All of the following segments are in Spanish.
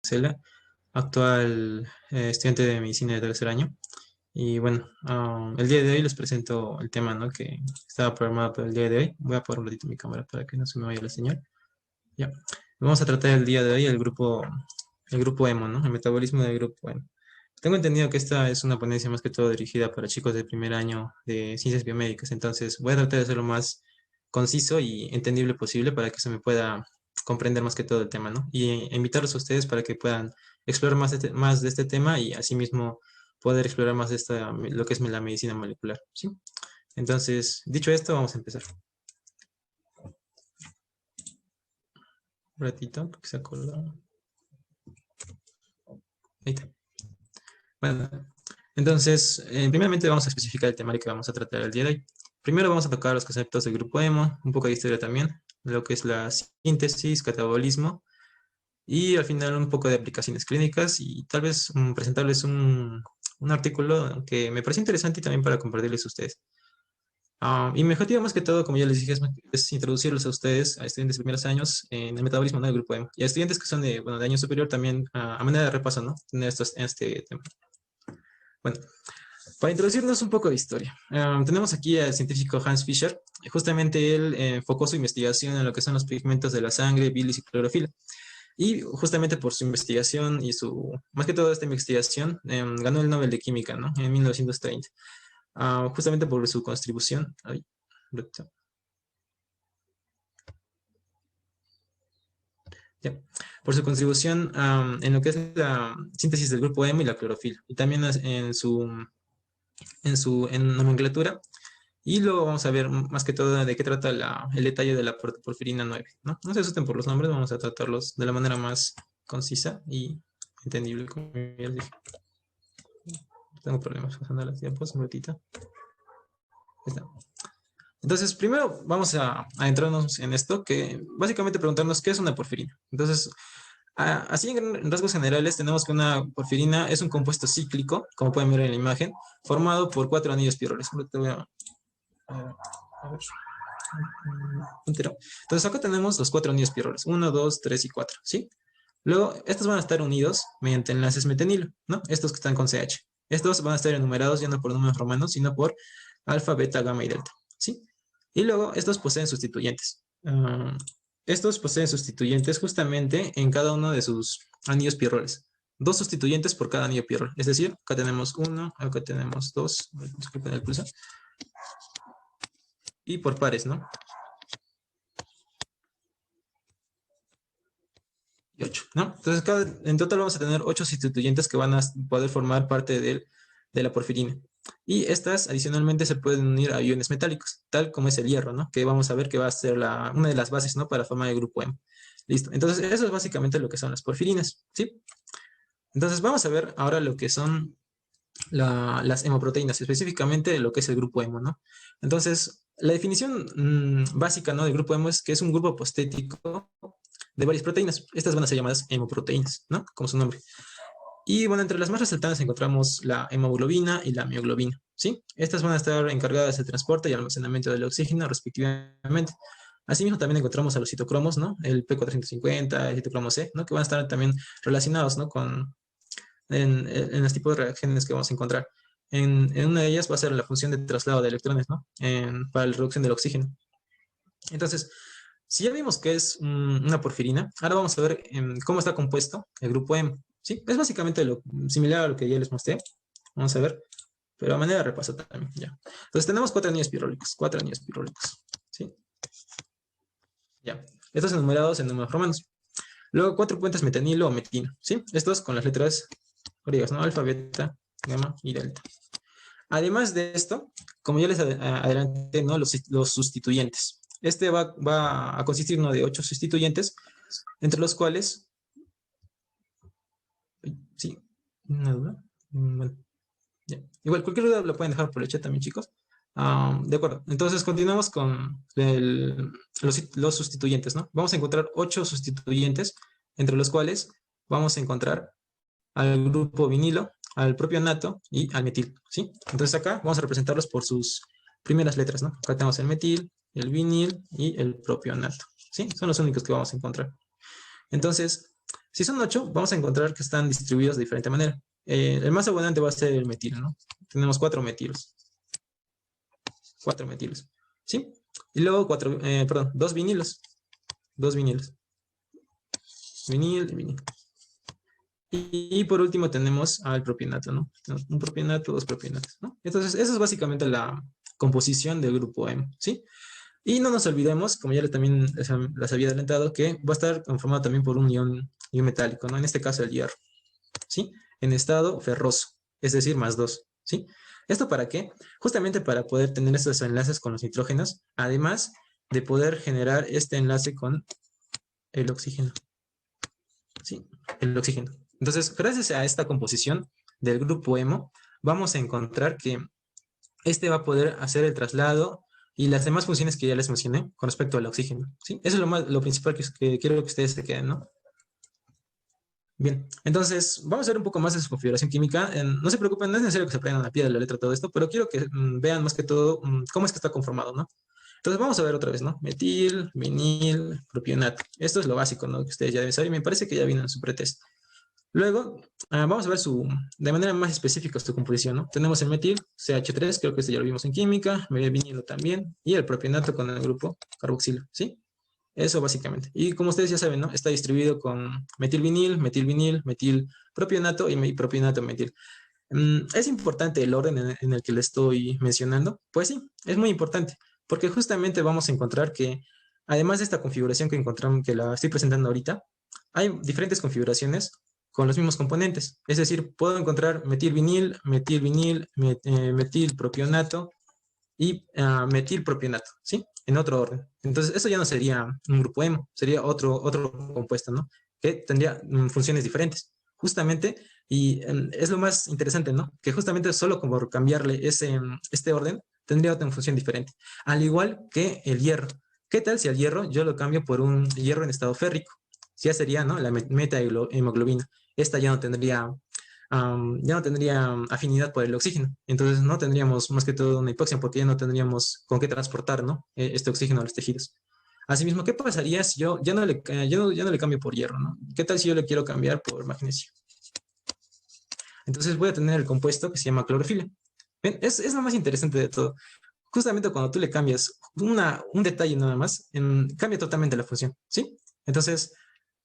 Cela, actual estudiante de medicina de tercer año. Y bueno, el día de hoy les presento el tema, ¿no?, que estaba programado para el día de hoy. Voy a poner un ratito mi cámara para que no se me vaya la señal. Ya. Vamos a tratar el día de hoy el grupo hemo, ¿no? El metabolismo del grupo hemo. Tengo entendido que esta es una ponencia más que todo dirigida para chicos de primer año de ciencias biomédicas, entonces voy a tratar de hacerlo lo más conciso y entendible posible para que se me pueda comprender más que todo el tema, ¿no? Y invitarlos a ustedes para que puedan explorar más de este tema y asimismo poder explorar más de lo que es la medicina molecular, ¿sí? Entonces, dicho esto, vamos a empezar. Un ratito, porque se acordó. Ahí está. Bueno, entonces, primeramente vamos a especificar el temario que vamos a tratar el día de hoy. Primero vamos a tocar los conceptos del grupo hemo, un poco de historia también, lo que es la síntesis, catabolismo, y al final un poco de aplicaciones clínicas y tal vez presentarles un artículo que me parece interesante y también para compartirles a ustedes. Y mi objetivo más que todo, como ya les dije, es introducirlos a ustedes, a estudiantes de primeros años, en el metabolismo, ¿no?, del grupo hemo. Y a estudiantes que son de, bueno, de año superior también, a manera de repaso, ¿no?, tener este tema. Bueno, para introducirnos un poco de historia, tenemos aquí al científico Hans Fischer. Justamente él enfocó su investigación en lo que son los pigmentos de la sangre, bilis y clorofila. Y justamente por su investigación y más que todo esta investigación, ganó el Nobel de Química, ¿no?, en 1930. Justamente por su contribución. Ay, ya, por su contribución en lo que es la síntesis del grupo hemo y la clorofila. Y también en nomenclatura. Y luego vamos a ver más que todo de qué trata el detalle de la porfirina 9, ¿no? No se asusten por los nombres, vamos a tratarlos de la manera más concisa y entendible, como ya les dije. Tengo problemas pasando las diapos, un ratito. Está. Entonces, primero vamos a entrarnos en esto, que básicamente preguntarnos qué es una porfirina. Entonces, así en rasgos generales tenemos que una porfirina es un compuesto cíclico, como pueden ver en la imagen, formado por 4 anillos pirroles. Te voy a ver. Entero. Entonces acá tenemos los 4 anillos pirroles, 1, 2, 3 y 4, ¿sí? Luego, estos van a estar unidos mediante enlaces metanilo, ¿no? Estos que están con CH. Estos van a estar enumerados ya no por números romanos, sino por alfa, beta, gamma y delta, ¿sí? Y luego, estos poseen sustituyentes. Estos poseen sustituyentes justamente en cada uno de sus anillos pirroles. 2 sustituyentes por cada anillo pirrol. Es decir, acá tenemos 1, acá tenemos 2, disculpen el pulso, y por pares, ¿no? Y 8, ¿no? Entonces, en total vamos a tener 8 sustituyentes que van a poder formar parte de la porfirina. Y estas adicionalmente se pueden unir a iones metálicos, tal como es el hierro, ¿no?, que vamos a ver que va a ser una de las bases, ¿no?, para formar el grupo hemo. Listo. Entonces, eso es básicamente lo que son las porfirinas, ¿sí? Entonces, vamos a ver ahora lo que son las hemoproteínas, específicamente lo que es el grupo hemo, ¿no? Entonces, la definición básica, ¿no?, del grupo hemo es que es un grupo apostético de varias proteínas. Estas van a ser llamadas hemoproteínas, ¿no?, como su nombre. Y bueno, entre las más resaltadas encontramos la hemoglobina y la mioglobina, ¿sí? Estas van a estar encargadas del transporte y almacenamiento del oxígeno, respectivamente. Asimismo, también encontramos a los citocromos, ¿no?, el P450, el citocromo C, ¿no?, que van a estar también relacionados, ¿no?, en los tipos de reacciones que vamos a encontrar. En una de ellas va a ser la función de traslado de electrones, ¿no?, para la reducción del oxígeno. Entonces, si ya vimos que es una porfirina, ahora vamos a ver cómo está compuesto el grupo hemo, ¿sí? Es básicamente similar a lo que ya les mostré. Vamos a ver, pero a manera de repaso también, ya. Entonces tenemos 4 anillos pirólicos, ¿sí? Ya. Estos enumerados en números romanos. Luego 4 puentes metanilo o metino, ¿sí? Estos con las letras griegas, ¿no? Alfa, beta, gamma y delta. Además de esto, como ya les adelanté, ¿no?, los sustituyentes. Este va a consistir, ¿no?, de 8 sustituyentes, entre los cuales, sí, una duda. Bueno, ya. Igual, cualquier duda la pueden dejar por el chat también, chicos. De acuerdo, entonces continuamos con los sustituyentes, ¿no? Vamos a encontrar 8 sustituyentes, entre los cuales vamos a encontrar al grupo vinilo, al propio nato y al metil, ¿sí? Entonces acá vamos a representarlos por sus primeras letras, ¿no? Acá tenemos el metil, el vinil y el propio nato, ¿sí? Son los únicos que vamos a encontrar. Entonces, Si son 8, vamos a encontrar que están distribuidos de diferente manera. El más abundante va a ser el metil, ¿no? Tenemos 4 metilos. 4 metilos, ¿sí? Y luego 2 vinilos. 2 vinilos. Vinil y vinil. Y por último tenemos al propionato, ¿no? Un propionato, 2 propionatos, ¿no? Entonces, esa es básicamente la composición del grupo hemo, ¿sí? Y no nos olvidemos, como ya también les había adelantado, que va a estar conformado también por un ion metálico, ¿no? En este caso el hierro, ¿sí? En estado ferroso, es decir, +2, ¿sí? ¿Esto para qué? Justamente para poder tener estos enlaces con los nitrógenos, además de poder generar este enlace con el oxígeno, ¿sí? El oxígeno. Entonces, gracias a esta composición del grupo hemo, vamos a encontrar que este va a poder hacer el traslado y las demás funciones que ya les mencioné con respecto al oxígeno, ¿sí? Eso es lo principal que quiero que ustedes se queden, ¿no? Bien, entonces vamos a ver un poco más de su configuración química. No se preocupen, no es necesario que se aprendan a pie de la letra todo esto, pero quiero que vean más que todo cómo es que está conformado, ¿no? Entonces vamos a ver otra vez, ¿no? Metil, vinil, propionato. Esto es lo básico, ¿no? Que ustedes ya deben saber y me parece que ya viene en su pretest. Luego, vamos a ver de manera más específica su composición, ¿no? Tenemos el metil, CH3, creo que este ya lo vimos en química, el vinilo también, y el propionato con el grupo carboxilo, ¿sí? Eso básicamente. Y como ustedes ya saben, ¿no? Está distribuido con metilvinil, metilvinil, metilpropionato y propionato metil. ¿Es importante el orden en el que le estoy mencionando? Pues sí, es muy importante, porque justamente vamos a encontrar que, además de esta configuración que encontramos, que la estoy presentando ahorita, hay diferentes configuraciones con los mismos componentes. Es decir, puedo encontrar metilvinil, metilpropionato y metilpropionato, ¿sí? En otro orden. Entonces, eso ya no sería un grupo hemo, sería otro compuesto, ¿no? Que tendría funciones diferentes. Justamente, y es lo más interesante, ¿no? Que justamente solo como cambiarle este orden, tendría otra función diferente. Al igual que el hierro. ¿Qué tal si al hierro yo lo cambio por un hierro en estado férrico? Ya sería, ¿no? La metahemoglobina. Esta ya no tendría afinidad por el oxígeno. Entonces no tendríamos más que todo una hipoxia porque ya no tendríamos con qué transportar, ¿no? Este oxígeno a los tejidos. Asimismo, ¿qué pasaría si yo ya no le cambio por hierro, ¿no? ¿Qué tal si yo le quiero cambiar por magnesio? Entonces voy a tener el compuesto que se llama clorofila. Bien, es lo más interesante de todo. Justamente cuando tú le cambias un detalle nada más, cambia totalmente la función, ¿sí? Entonces,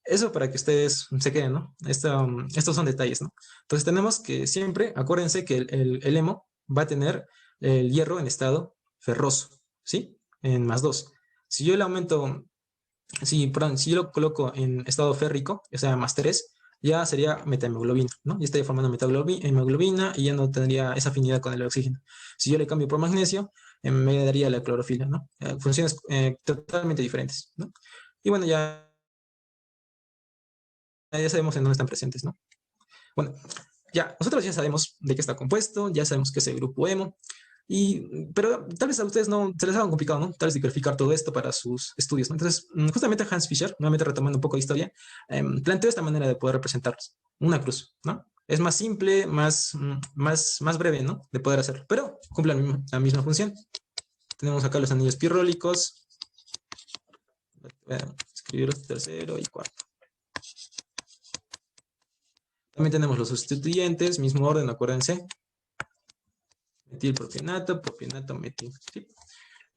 eso para que ustedes se queden, ¿no? Estos son detalles, ¿no? Entonces tenemos que siempre, acuérdense que el hemo va a tener el hierro en estado ferroso, ¿sí? En +2. Si yo le aumento, perdón, si yo lo coloco en estado férrico, o sea, +3, ya sería metahemoglobina, ¿no? Ya estaría formando metahemoglobina y ya no tendría esa afinidad con el oxígeno. Si yo le cambio por magnesio, me daría la clorofila, ¿no? Funciones totalmente diferentes, ¿no? Y bueno, ya sabemos en dónde están presentes, ¿no? Bueno, ya, nosotros ya sabemos de qué está compuesto, ya sabemos que es el grupo hemo, pero tal vez a ustedes no se les haga complicado, ¿no? Tal vez decodificar todo esto para sus estudios, ¿no? Entonces, justamente Hans Fischer, nuevamente retomando un poco de historia, planteó esta manera de poder representarlos, una cruz, ¿no? Es más simple, más breve, ¿no? De poder hacerlo, pero cumple la misma función. Tenemos acá los anillos pirrólicos, voy a escribir tercero y cuarto. También tenemos los sustituyentes, mismo orden, acuérdense. Metilpropionato, propionato, metil. ¿Sí?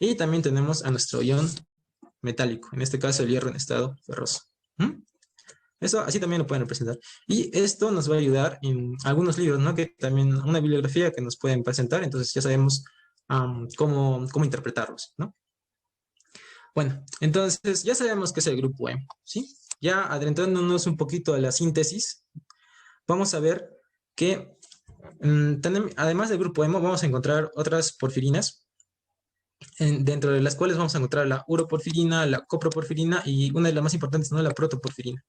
Y también tenemos a nuestro ion metálico, en este caso el hierro en estado ferroso. Eso así también lo pueden representar. Y esto nos va a ayudar en algunos libros, ¿no? Que también una bibliografía que nos pueden presentar, entonces ya sabemos cómo interpretarlos, ¿no? Bueno, entonces ya sabemos qué es el grupo hemo, ¿sí? Ya adentrándonos un poquito a la síntesis, vamos a ver que además del grupo hemo vamos a encontrar otras porfirinas, dentro de las cuales vamos a encontrar la uroporfirina, la coproporfirina y una de las más importantes, ¿no? La protoporfirina.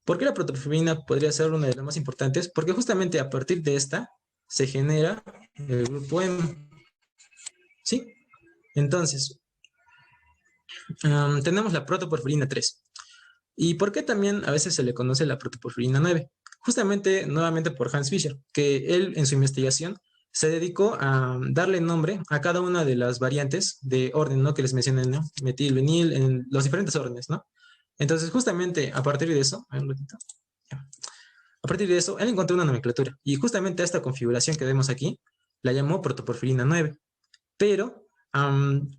¿Por qué la protoporfirina podría ser una de las más importantes? Porque justamente a partir de esta se genera el grupo hemo, ¿sí? Entonces, tenemos la protoporfirina 3. ¿Y por qué también a veces se le conoce la protoporfirina 9? Justamente, nuevamente por Hans Fischer, que él en su investigación se dedicó a darle nombre a cada una de las variantes de orden, ¿no? Que les mencioné, ¿no? Metil, vinil, en los diferentes órdenes, ¿no? Entonces, justamente a partir de eso, a ver un ratito, ya. A partir de eso, él encontró una nomenclatura. Y justamente a esta configuración que vemos aquí, la llamó protoporfirina 9. Pero,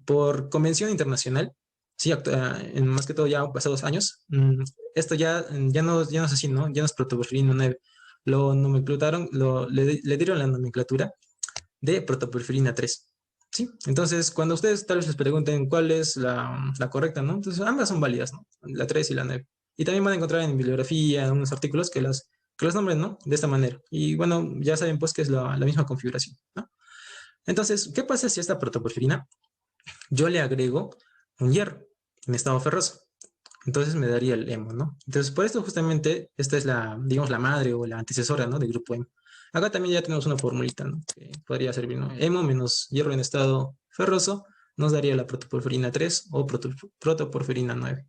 por convención internacional, sí, más que todo ya pasados años, esto ya no es así, ¿no? Ya no es protoporfirina 9. Lo nomenclataron, le dieron la nomenclatura de protoporfirina 3. ¿Sí? Entonces, cuando ustedes tal vez les pregunten cuál es la correcta, ¿no? Entonces, ambas son válidas, ¿no? La 3 y la 9. Y también van a encontrar en bibliografía, en unos artículos que los nombren, ¿no? De esta manera. Y bueno, ya saben pues que es la misma configuración, ¿no? Entonces, ¿qué pasa si a esta protoporfirina yo le agrego un hierro en estado ferroso? Entonces me daría el hemo, ¿no? Entonces, por esto justamente, esta es digamos, la madre o la antecesora, ¿no? Del grupo hemo. Acá también ya tenemos una formulita, ¿no? Que podría servir, ¿no? Hemo menos hierro en estado ferroso nos daría la protoporfirina 3 o protoporfirina 9.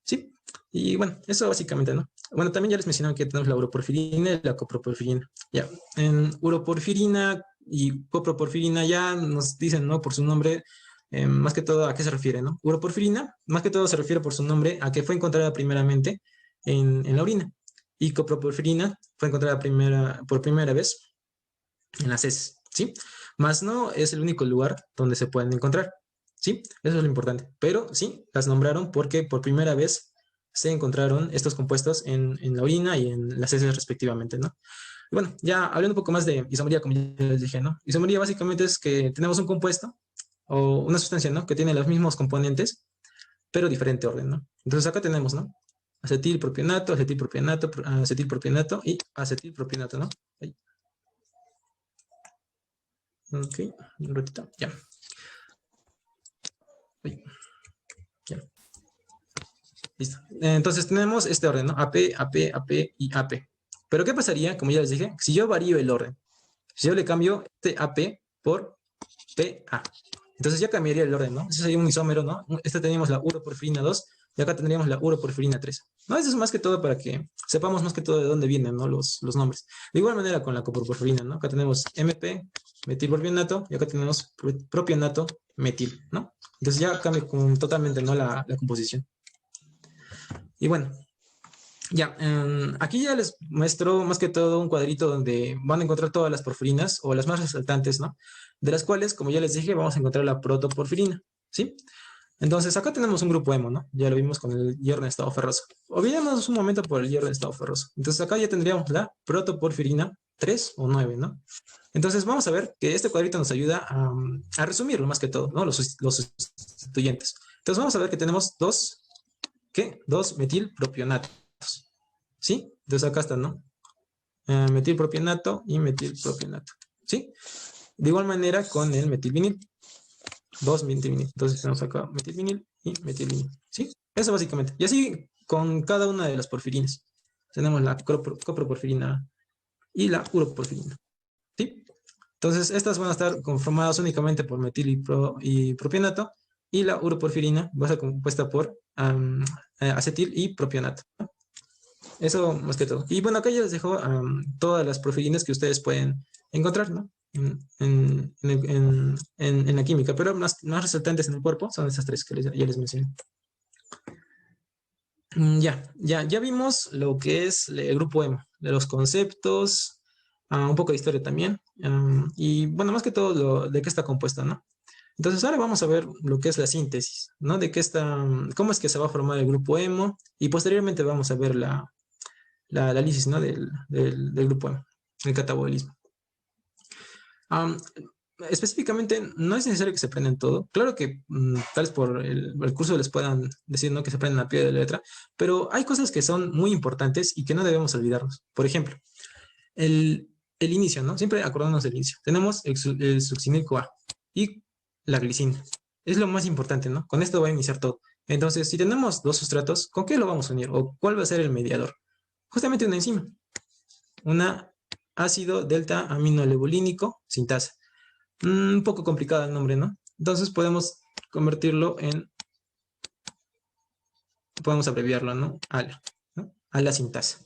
¿Sí? Y bueno, eso básicamente, ¿no? Bueno, también ya les mencionaba que tenemos la uroporfirina y la coproporfirina. Ya, en uroporfirina y coproporfirina ya nos dicen, ¿no? Por su nombre, más que todo a qué se refiere, ¿no? Uroporfirina, más que todo se refiere por su nombre a que fue encontrada primeramente en la orina. Y coproporfirina fue encontrada por primera vez en las heces, ¿sí? Más no es el único lugar donde se pueden encontrar, ¿sí? Eso es lo importante. Pero sí, las nombraron porque por primera vez se encontraron estos compuestos en la orina y en las heces respectivamente, ¿no? Y bueno, ya hablando un poco más de isomería, como ya les dije, ¿no? Isomería básicamente es que tenemos un compuesto o una sustancia, ¿no? Que tiene los mismos componentes, pero diferente orden, ¿no? Entonces acá tenemos, ¿no? Acetilpropionato, acetilpropionato, acetilpropionato y acetilpropionato, ¿no? Ahí. Ok, un ratito, ya. Uy, ya. Listo. Entonces tenemos este orden, ¿no? AP, AP, AP y AP. Pero ¿qué pasaría, como ya les dije, si yo varío el orden? Si yo le cambio este AP por PA. Entonces ya cambiaría el orden, ¿no? Ese sería un isómero, ¿no? Este teníamos la uroporfirina 2 y acá tendríamos la uroporfirina 3. ¿No? Eso es más que todo para que sepamos más que todo de dónde vienen, ¿no? Los nombres. De igual manera con la coproporfirina, ¿no? Acá tenemos MP, metilpropionato, y acá tenemos propionato, metil, ¿no? Entonces ya cambia totalmente, ¿no? La composición. Y bueno, ya, aquí ya les muestro más que todo un cuadrito donde van a encontrar todas las porfirinas o las más resaltantes, ¿no? De las cuales, como ya les dije, vamos a encontrar la protoporfirina, ¿sí? Entonces, acá tenemos un grupo hemo, ¿no? Ya lo vimos con el hierro en estado ferroso. Olvidémonos un momento por el hierro en estado ferroso. Entonces, acá ya tendríamos la protoporfirina 3 o 9, ¿no? Entonces, vamos a ver que este cuadrito nos ayuda a resumirlo más que todo, ¿no? Los sustituyentes. Entonces, vamos a ver que tenemos dos metilpropionatos, ¿sí? Entonces, acá están, ¿no? Metilpropionato y metilpropionato, ¿sí? De igual manera con el metilvinil. Dos metilvinil. Entonces tenemos acá metilvinil y metilvinil, ¿sí? Eso básicamente. Y así con cada una de las porfirinas. Tenemos la coproporfirina y la uroporfirina, ¿sí? Entonces estas van a estar conformadas únicamente por metil y propionato y la uroporfirina va a ser compuesta por acetil y propionato, ¿no? Eso más que todo. Y bueno, acá ya les dejo todas las porfirinas que ustedes pueden encontrar, ¿no? En la química, pero más resaltantes en el cuerpo son estas tres que ya les mencioné. Ya vimos lo que es el grupo hemo, de los conceptos, un poco de historia también, y bueno, más que todo de qué está compuesta, ¿no? Entonces ahora vamos a ver lo que es la síntesis, ¿no? Cómo es que se va a formar el grupo hemo, y posteriormente vamos a ver la lisis, ¿no? Del grupo hemo, el catabolismo. Um, Específicamente, no es necesario que se aprendan todo. Claro que tal vez por el curso les puedan decir, ¿no? Que se aprendan a pie de letra, pero hay cosas que son muy importantes y que no debemos olvidarnos. Por ejemplo, el inicio, ¿no? Siempre acordándonos del inicio. Tenemos el succinil-CoA y la glicina. Es lo más importante, ¿no? Con esto va a iniciar todo. Entonces, si tenemos dos sustratos, ¿con qué lo vamos a unir? ¿O cuál va a ser el mediador? Justamente una enzima. Una ácido delta aminolevulínico sintasa. Un poco complicado el nombre, ¿no? Entonces podemos convertirlo podemos abreviarlo, ¿no? ALA, ¿no? ALA sintasa.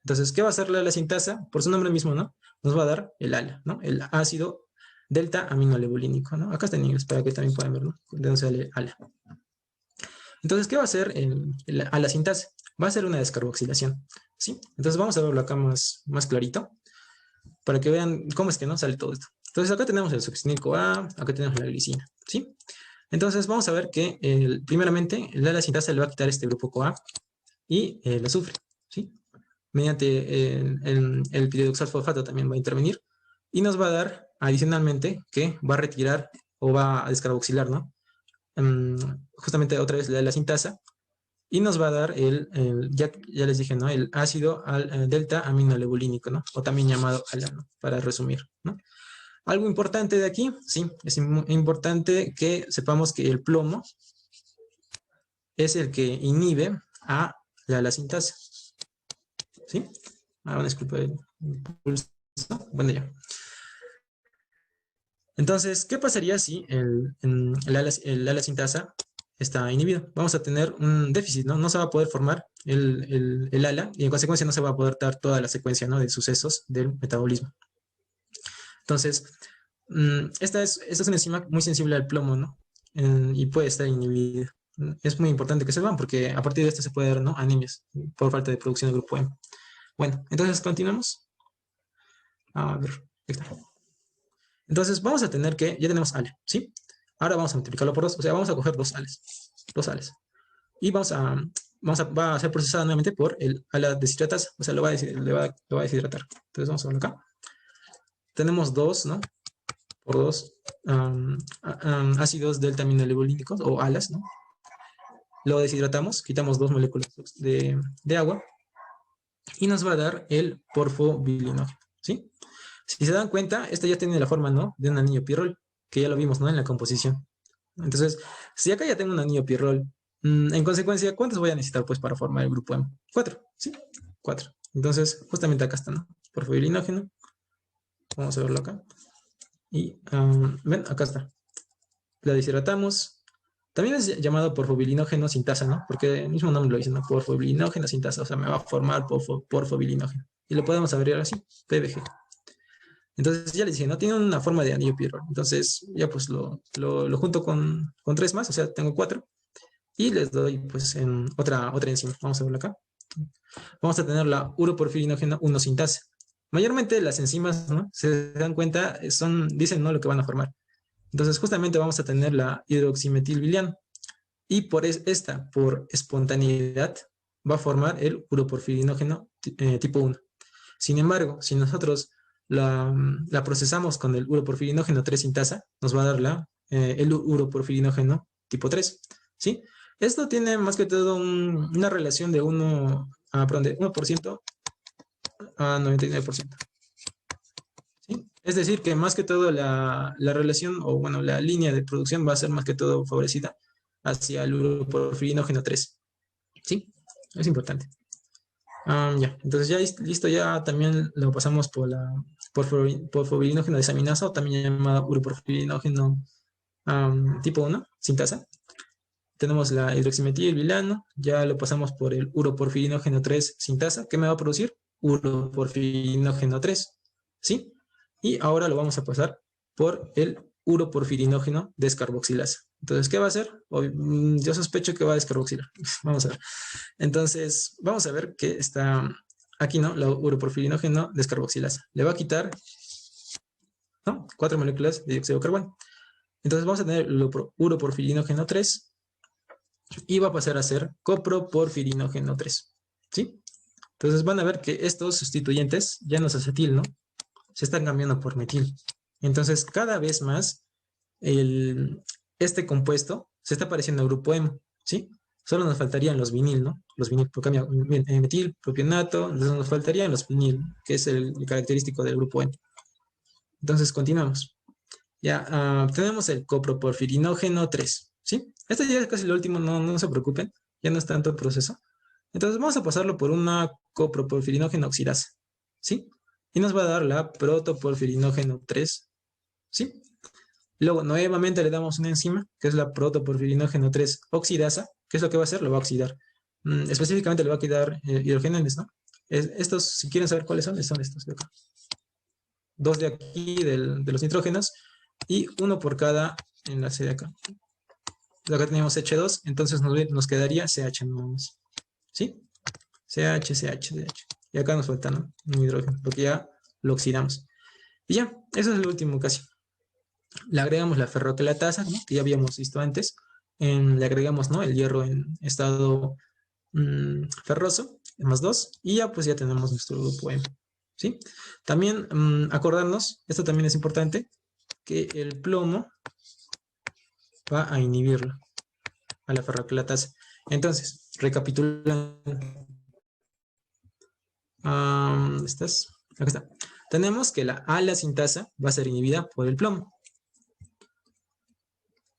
Entonces, ¿qué va a hacer la ALA sintasa? Por su nombre mismo, ¿no? Nos va a dar el ALA, ¿no? El ácido delta aminolevulínico, ¿no? Acá está en inglés para que también puedan verlo. Entonces sale ALA. Entonces, ¿qué va a hacer a la sintasa? Va a ser una descarboxilación, ¿sí? Entonces, vamos a verlo acá más clarito para que vean cómo es que no sale todo esto. Entonces, acá tenemos el succinil A, acá tenemos la glicina, ¿sí? Entonces, vamos a ver que primeramente la sintasa le va a quitar este grupo CoA y el azufre, ¿sí? Mediante el piridoxalfosfato también va a intervenir y nos va a dar adicionalmente que va a retirar o va a descarboxilar, ¿no? Justamente otra vez la sintasa y nos va a dar ya les dije, ¿no? El ácido delta aminolebulínico, ¿no? O también llamado alano, para resumir, ¿no? Algo importante de aquí, sí, es importante que sepamos que el plomo es el que inhibe a la sintasa, ¿sí? Una disculpa el pulso. Bueno, ya. Entonces, ¿qué pasaría si el ala sintasa está inhibido? Vamos a tener un déficit, ¿no? No se va a poder formar el ala y en consecuencia no se va a poder dar toda la secuencia, ¿no? De sucesos del metabolismo. Entonces, esta es una enzima muy sensible al plomo, ¿no? Y puede estar inhibida. Es muy importante que se vean porque a partir de esto se puede dar, ¿no? Anemias por falta de producción del grupo M. Bueno, entonces continuamos. A ver, ahí está. Entonces vamos a tener que, ya tenemos Ale, ¿sí? Ahora vamos a multiplicarlo por 2, o sea, vamos a coger dos ales. Y va a ser procesada nuevamente por el ala deshidratasa, o sea, lo va a deshidratar. Entonces vamos a verlo acá. Tenemos 2, ¿no? Por 2 ácidos delta aminolebulínicos o alas, ¿no? Lo deshidratamos, quitamos 2 moléculas de agua y nos va a dar el porfobilinógeno, ¿sí? Si se dan cuenta, esta ya tiene la forma, ¿no? De un anillo pirrol, que ya lo vimos, ¿no? En la composición. Entonces, si acá ya tengo un anillo pirrol, en consecuencia, ¿cuántos voy a necesitar, pues, para formar el grupo M? 4, ¿sí? 4. Entonces, justamente acá está, ¿no? Porfobilinógeno. Vamos a verlo acá. Y, ven, acá está. La deshidratamos. También es llamado porfobilinógeno sintasa, ¿no? Porque el mismo nombre lo dice, ¿no? Porfobilinógeno sintasa, o sea, me va a formar porfobilinógeno. Y lo podemos abrir así, PBG. Entonces ya les dije, no tiene una forma de anillo pirrol. Entonces ya pues lo junto con 3 más, o sea, tengo 4. Y les doy pues en otra enzima. Vamos a verlo acá. Vamos a tener la uroporfirinógeno 1 sintasa. Mayormente las enzimas, ¿no? Se dan cuenta, dicen no lo que van a formar. Entonces justamente vamos a tener la hidroximetilbiliano. Y por espontaneidad va a formar el uroporfirinógeno tipo 1. Sin embargo, si nosotros la procesamos con el uroporfirinógeno 3 sintasa, nos va a dar el uroporfirinógeno tipo 3, ¿sí? Esto tiene más que todo una relación de 1% a 99%. ¿Sí? Es decir, que más que todo la relación, o bueno, la línea de producción va a ser más que todo favorecida hacia el uroporfirinógeno 3. ¿Sí? Es importante. Ya, entonces ya listo, ya también lo pasamos por la porfobilinógeno desaminasa o también llamada uroporfirinógeno tipo 1, sintasa. Tenemos la hidroximetilbilano, ya lo pasamos por el uroporfirinógeno 3 sintasa, que me va a producir uroporfirinógeno 3, ¿sí? Y ahora lo vamos a pasar por el uroporfirinógeno descarboxilasa. Entonces, ¿qué va a hacer? Yo sospecho que va a descarboxilar. Vamos a ver. Entonces, vamos a ver que está aquí, ¿no? La uroporfirinógeno descarboxilasa. Le va a quitar, ¿no? 4 moléculas de dióxido de carbono. Entonces, vamos a tener el uroporfirinógeno 3 y va a pasar a ser coproporfirinógeno 3. ¿Sí? Entonces, van a ver que estos sustituyentes, ya no es acetil, ¿no? Se están cambiando por metil. Entonces, cada vez más, este compuesto se está pareciendo al grupo M, ¿sí? Solo nos faltarían los vinil, ¿no? Los vinil, porque cambia metil, propionato, entonces nos faltarían los vinil, que es el característico del grupo N. Entonces, continuamos. Ya tenemos el coproporfirinógeno 3, ¿sí? Este ya es casi lo último, no se preocupen, ya no es tanto proceso. Entonces vamos a pasarlo por una coproporfirinógeno oxidasa, ¿sí? Y nos va a dar la protoporfirinógeno 3, ¿sí? Luego nuevamente le damos una enzima, que es la protoporfirinógeno 3 oxidasa. ¿Qué es lo que va a hacer? Lo va a oxidar. Específicamente le va a quedar hidrogenones, ¿no? Estos, si quieren saber cuáles son estos de acá. 2 de aquí de los nitrógenos y 1 por cada enlace de acá. acá teníamos H2, entonces nos quedaría CH nada más. ¿Sí? CH, CH, CH. Y acá nos falta, ¿no? Un hidrógeno, porque ya lo oxidamos. Y ya, eso es lo último casi. Le agregamos la ferroquelatasa, ¿no? Que ya habíamos visto antes. Le agregamos, ¿no? El hierro en estado ferroso, más 2, y ya pues ya tenemos nuestro grupo M. ¿Sí? También acordarnos, esto también es importante, que el plomo va a inhibirlo a la ferroquelatasa. Entonces, recapitulando. ¿Estás? Acá está. Tenemos que la ala sintasa va a ser inhibida por el plomo.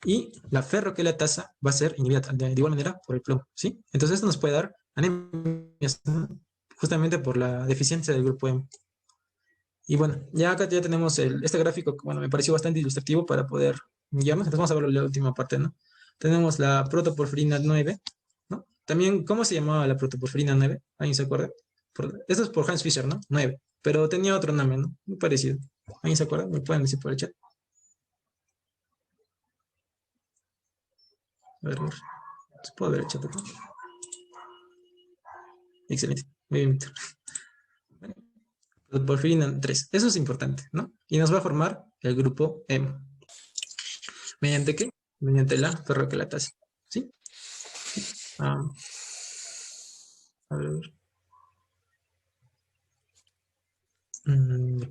Y la ferroquelatasa va a ser inhibida de igual manera por el plomo. ¿Sí? Entonces esto nos puede dar anemias, ¿no? Justamente por la deficiencia del grupo M. Y bueno, ya acá ya tenemos este gráfico que bueno, me pareció bastante ilustrativo para poder guiarnos. Entonces vamos a ver la última parte, ¿no? Tenemos la protoporfirina 9, ¿no? También, ¿cómo se llamaba la protoporfirina 9? ¿Alguien se acuerda? Esto es por Hans Fischer, ¿no? 9. Pero tenía otro nombre, ¿no? Muy parecido. ¿Alguien se acuerda? ¿Me pueden decir por el chat? A ver, ¿se puede ver el chat acá? Excelente. Muy bien. Protoporfirina 3. Eso es importante, ¿no? Y nos va a formar el grupo M. ¿Mediante qué? Mediante la ferroquelatasa. ¿Sí? Ah, a ver. Mm,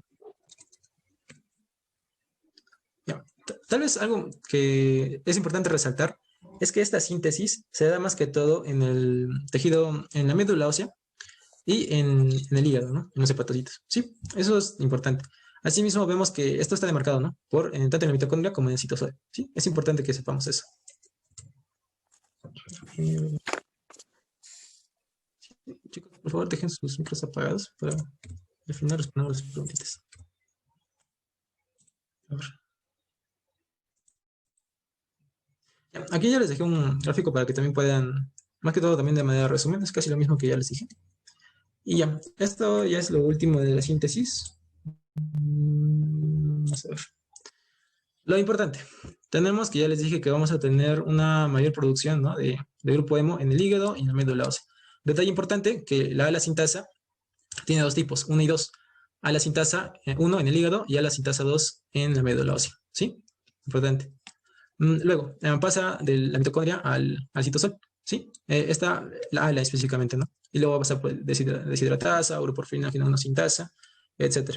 ya. Tal vez algo que es importante resaltar es que esta síntesis se da más que todo en el tejido, en la médula ósea y en el hígado, ¿no? En los hepatocitos. Sí, eso es importante. Asimismo, vemos que esto está demarcado, ¿no? Tanto en la mitocondria como en el citosol. Sí, es importante que sepamos eso. Chicos, por favor, dejen sus micros apagados para al final responder las preguntitas. A ver. Aquí ya les dejé un gráfico para que también puedan, más que todo también de manera resumen, es casi lo mismo que ya les dije. Y ya, esto ya es lo último de la síntesis. Vamos a ver. Lo importante, tenemos que ya les dije que vamos a tener una mayor producción, ¿no? de grupo hemo en el hígado y en la médula ósea. Detalle importante, que la ala sintasa tiene dos tipos, 1 y 2. Ala sintasa 1 en el hígado y ala sintasa 2 en la médula ósea. ¿Sí? Importante. Luego, pasa de la mitocondria al citosol. ¿Sí? Esta, la ala específicamente, ¿no? Y luego pasa por deshidratasa, uroporfirina, sintasa, etc.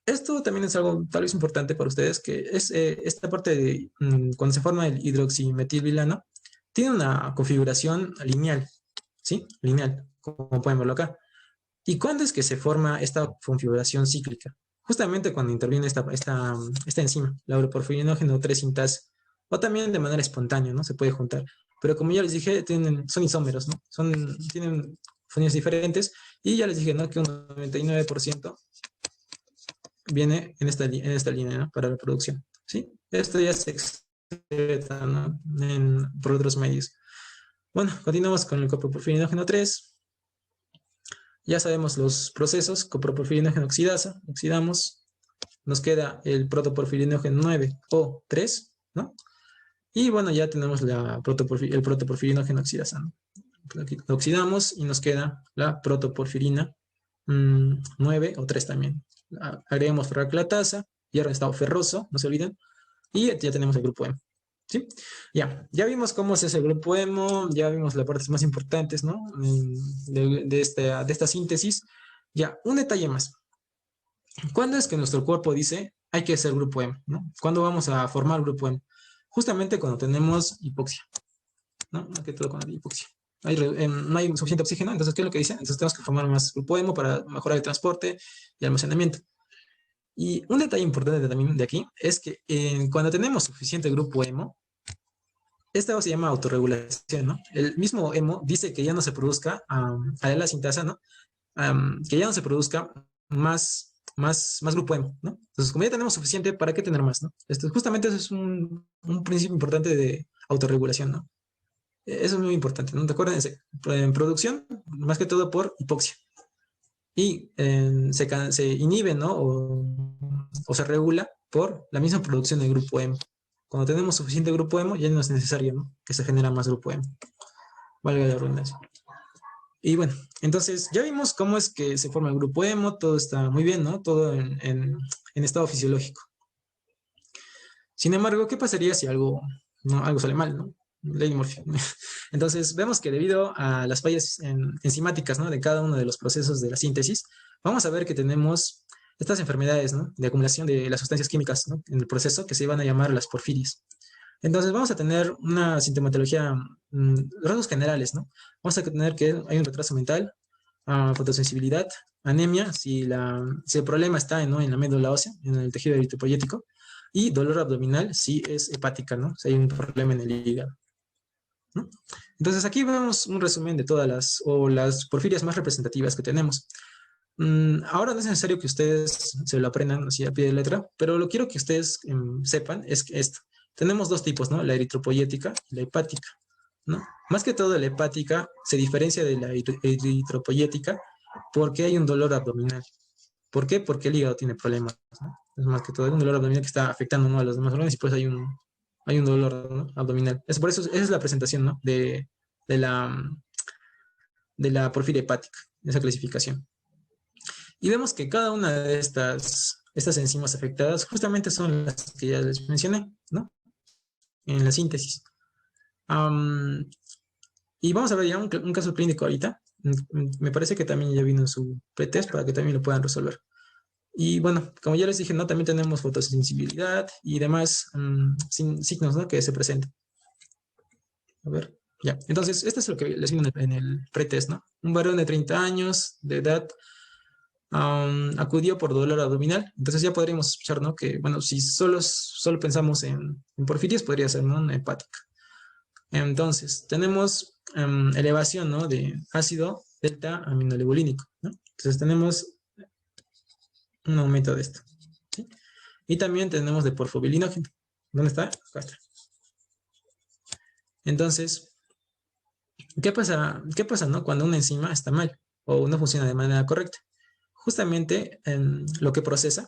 Esto también es algo tal vez importante para ustedes, que es esta parte de cuando se forma el hidroximetilbilano, tiene una configuración lineal, ¿sí? Lineal, como pueden verlo acá. ¿Y cuándo es que se forma esta configuración cíclica? Justamente cuando interviene esta enzima, la uroporfirinógeno 3 sintasa, o también de manera espontánea, ¿no? Se puede juntar. Pero como ya les dije, son isómeros, ¿no? Tienen funciones diferentes, y ya les dije, ¿no? Que un 99% viene en esta línea, ¿no? Para la producción, ¿sí? Esto ya se excreta, ¿no? Por otros medios. Bueno, continuamos con el coproporfirinógeno 3. Ya sabemos los procesos, coproporfirinógeno oxidasa, oxidamos, nos queda el protoporfirinógeno 9 o 3, ¿no? Y bueno, ya tenemos el protoporfirinógeno oxidasa, ¿no? Aquí lo oxidamos y nos queda la protoporfirina 9 o 3 también. Agregamos ferroquelatasa, hierro en estado ferroso, no se olviden, y ya tenemos el grupo M. ¿Sí? Ya vimos cómo es ese grupo hemo, ya vimos las partes más importantes, ¿no? De esta síntesis. Ya, un detalle más. ¿Cuándo es que nuestro cuerpo dice hay que hacer grupo hemo, ¿no? ¿Cuándo vamos a formar grupo hemo? Justamente cuando tenemos hipoxia, ¿no? Más que todo con la hipoxia. No hay suficiente oxígeno, entonces, ¿qué es lo que dicen? Entonces tenemos que formar más grupo hemo para mejorar el transporte y almacenamiento. Y un detalle importante también de aquí es que cuando tenemos suficiente grupo hemo, esta se llama autorregulación, ¿no? El mismo hemo dice que ya no se produzca a la sintasa, ¿no? Que ya no se produzca más grupo hemo, ¿no? Entonces, como ya tenemos suficiente, ¿para qué tener más, no? Justamente eso es un principio importante de autorregulación, ¿no? Eso es muy importante, ¿no? Acuérdense, en producción, más que todo por hipoxia. Y se inhibe, ¿no? O se regula por la misma producción del grupo hemo. Cuando tenemos suficiente grupo hemo, ya no es necesario, ¿no?, que se genera más grupo hemo. Valga la redundancia. Y bueno, entonces ya vimos cómo es que se forma el grupo hemo, todo está muy bien, ¿no? Todo en estado fisiológico. Sin embargo, ¿qué pasaría si algo, no, algo sale mal, ¿no? Ley de Murphy. Entonces, vemos que debido a las fallas enzimáticas, ¿no?, de cada uno de los procesos de la síntesis, vamos a ver que tenemos estas enfermedades, ¿no?, de acumulación de las sustancias químicas, ¿no?, en el proceso, que se van a llamar las porfirias. Entonces, vamos a tener una sintomatología, rasgos generales, ¿no? Vamos a tener que hay un retraso mental, fotosensibilidad, anemia, si el problema está, ¿no?, en la médula ósea, en el tejido eritropoyético, y dolor abdominal si es hepática, ¿no?, si hay un problema en el hígado, ¿no? Entonces, aquí vemos un resumen de todas las porfirias más representativas que tenemos. Ahora no es necesario que ustedes se lo aprendan así a pie de letra, pero lo quiero que ustedes sepan es que esto. Tenemos dos tipos, ¿no?, la eritropoyética y la hepática, ¿no? Más que todo la hepática se diferencia de la eritropoyética porque hay un dolor abdominal. ¿Por qué? Porque el hígado tiene problemas, ¿no? Es más que todo, hay un dolor abdominal que está afectando, ¿no?, a los demás órganos y pues hay un dolor, ¿no?, abdominal. Por eso esa es la presentación, ¿no?, de la, de la porfiria hepática, esa clasificación. Y vemos que cada una de estas enzimas afectadas justamente son las que ya les mencioné, ¿no?, en la síntesis. Y vamos a ver ya un caso clínico ahorita. Me parece que también ya vino en su pretest para que también lo puedan resolver. Y bueno, como ya les dije, ¿no?, también tenemos fotosensibilidad y demás signos, ¿no?, que se presentan. A ver, ya. Entonces, esto es lo que les vino en el pretest, ¿no? Un varón de 30 años de edad acudió por dolor abdominal. Entonces ya podríamos escuchar, ¿no?, que, bueno, si solo pensamos en porfirias, podría ser, ¿no?, una hepática. Entonces, tenemos elevación, ¿no?, de ácido delta aminolebulínico, ¿no? Entonces tenemos un aumento de esto, ¿sí? Y también tenemos de porfobilinógeno. ¿Dónde está? Acá está. Entonces, ¿qué pasa, ¿no?, cuando una enzima está mal o no funciona de manera correcta? Justamente lo que procesa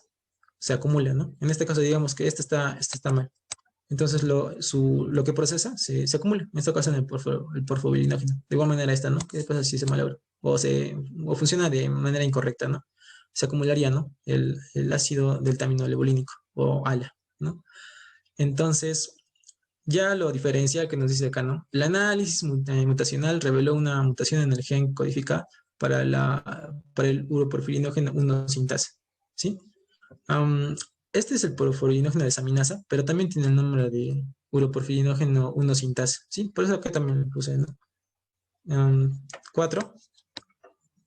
se acumula, ¿no? En este caso, digamos que este está mal. Entonces, lo que procesa se acumula. En este caso, en el porfobilinógeno. De igual manera, esta, ¿no? ¿Qué pasa si se malogra? O funciona de manera incorrecta, ¿no? Se acumularía, ¿no?, el ácido deltaminolebulínico o ALA, ¿no? Entonces, ya lo diferencia que nos dice acá, ¿no? El análisis mutacional reveló una mutación en el gen codificado para el uroporfirinógeno 1 sintasa, ¿sí? Este es el porfirinógeno desaminasa, pero también tiene el nombre de uroporfirinógeno 1 sintasa, ¿sí? Por eso acá también lo puse, ¿no? 4,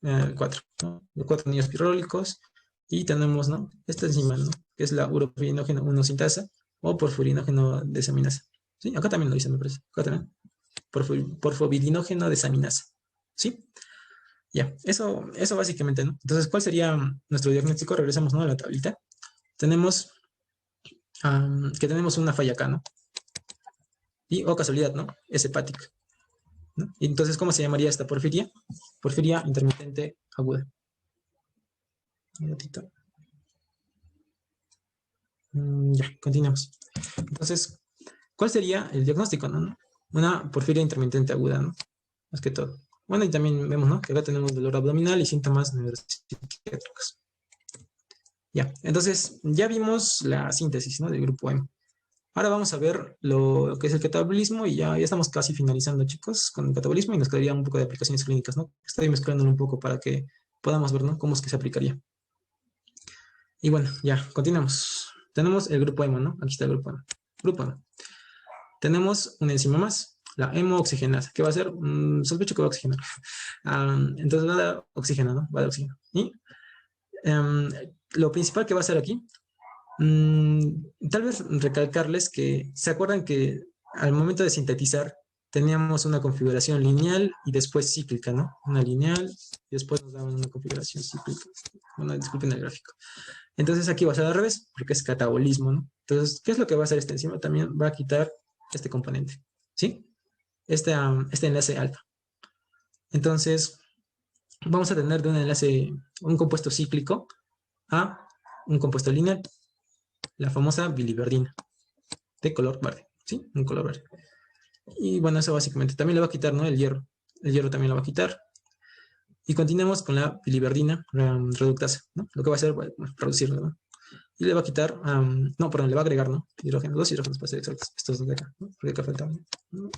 ¿no? 4 anillos pirólicos, y tenemos, ¿no?, esta enzima, ¿no?, que es la uroporfirinógeno 1 sintasa o porfirinógeno desaminasa, ¿sí? Acá también lo dice, me parece. Acá también. Porfobirinógeno desaminasa, ¿sí? Ya, eso básicamente, ¿no? Entonces, ¿cuál sería nuestro diagnóstico? Regresamos, ¿no?, a la tablita. Tenemos que tenemos una falla acá, ¿no? Y, casualidad, ¿no?, es hepática, ¿no? Y entonces, ¿cómo se llamaría esta porfiria? Porfiria intermitente aguda. Un ratito. Ya, continuamos. Entonces, ¿cuál sería el diagnóstico, no? Una porfiria intermitente aguda, ¿no? Más que todo. Bueno, y también vemos, ¿no?, que acá tenemos dolor abdominal y síntomas neuropsiquiátricos. Ya, entonces ya vimos la síntesis, ¿no?, del grupo M. Ahora vamos a ver lo que es el catabolismo y ya estamos casi finalizando, chicos, con el catabolismo y nos quedaría un poco de aplicaciones clínicas, ¿no? Estoy mezclándolo un poco para que podamos ver, ¿no?, cómo es que se aplicaría. Y bueno, ya, continuamos. Tenemos el grupo hemo, ¿no? Aquí está el grupo hemo. Grupo hemo. Tenemos una enzima más, la hemooxigenasa, que va a ser, sospecho que va a oxigenar. Entonces va a dar oxígeno, ¿no? Va a dar oxígeno. Y lo principal que va a hacer aquí, tal vez recalcarles que, ¿se acuerdan que al momento de sintetizar teníamos una configuración lineal y después cíclica, ¿no? Una lineal y después nos daban una configuración cíclica. Bueno, disculpen el gráfico. Entonces aquí va a ser al revés, porque es catabolismo, ¿no? Entonces, ¿qué es lo que va a hacer esta enzima? También va a quitar este componente, ¿sí? Este enlace alfa. Entonces, vamos a tener de un enlace, un compuesto cíclico a un compuesto lineal, la famosa biliverdina, de color verde, ¿sí? Un color verde. Y bueno, eso básicamente. También le va a quitar, ¿no? El hierro. El hierro también lo va a quitar. Y continuemos con la biliverdina reductasa, ¿no? Lo que va a hacer, bueno, reducirlo, ¿no? Y le va a quitar, no, perdón, le va a agregar, ¿no? Hidrógeno, 2 hidrógenos para ser exactos. Estos dos de acá, ¿no? Porque acá faltaban, ¿no?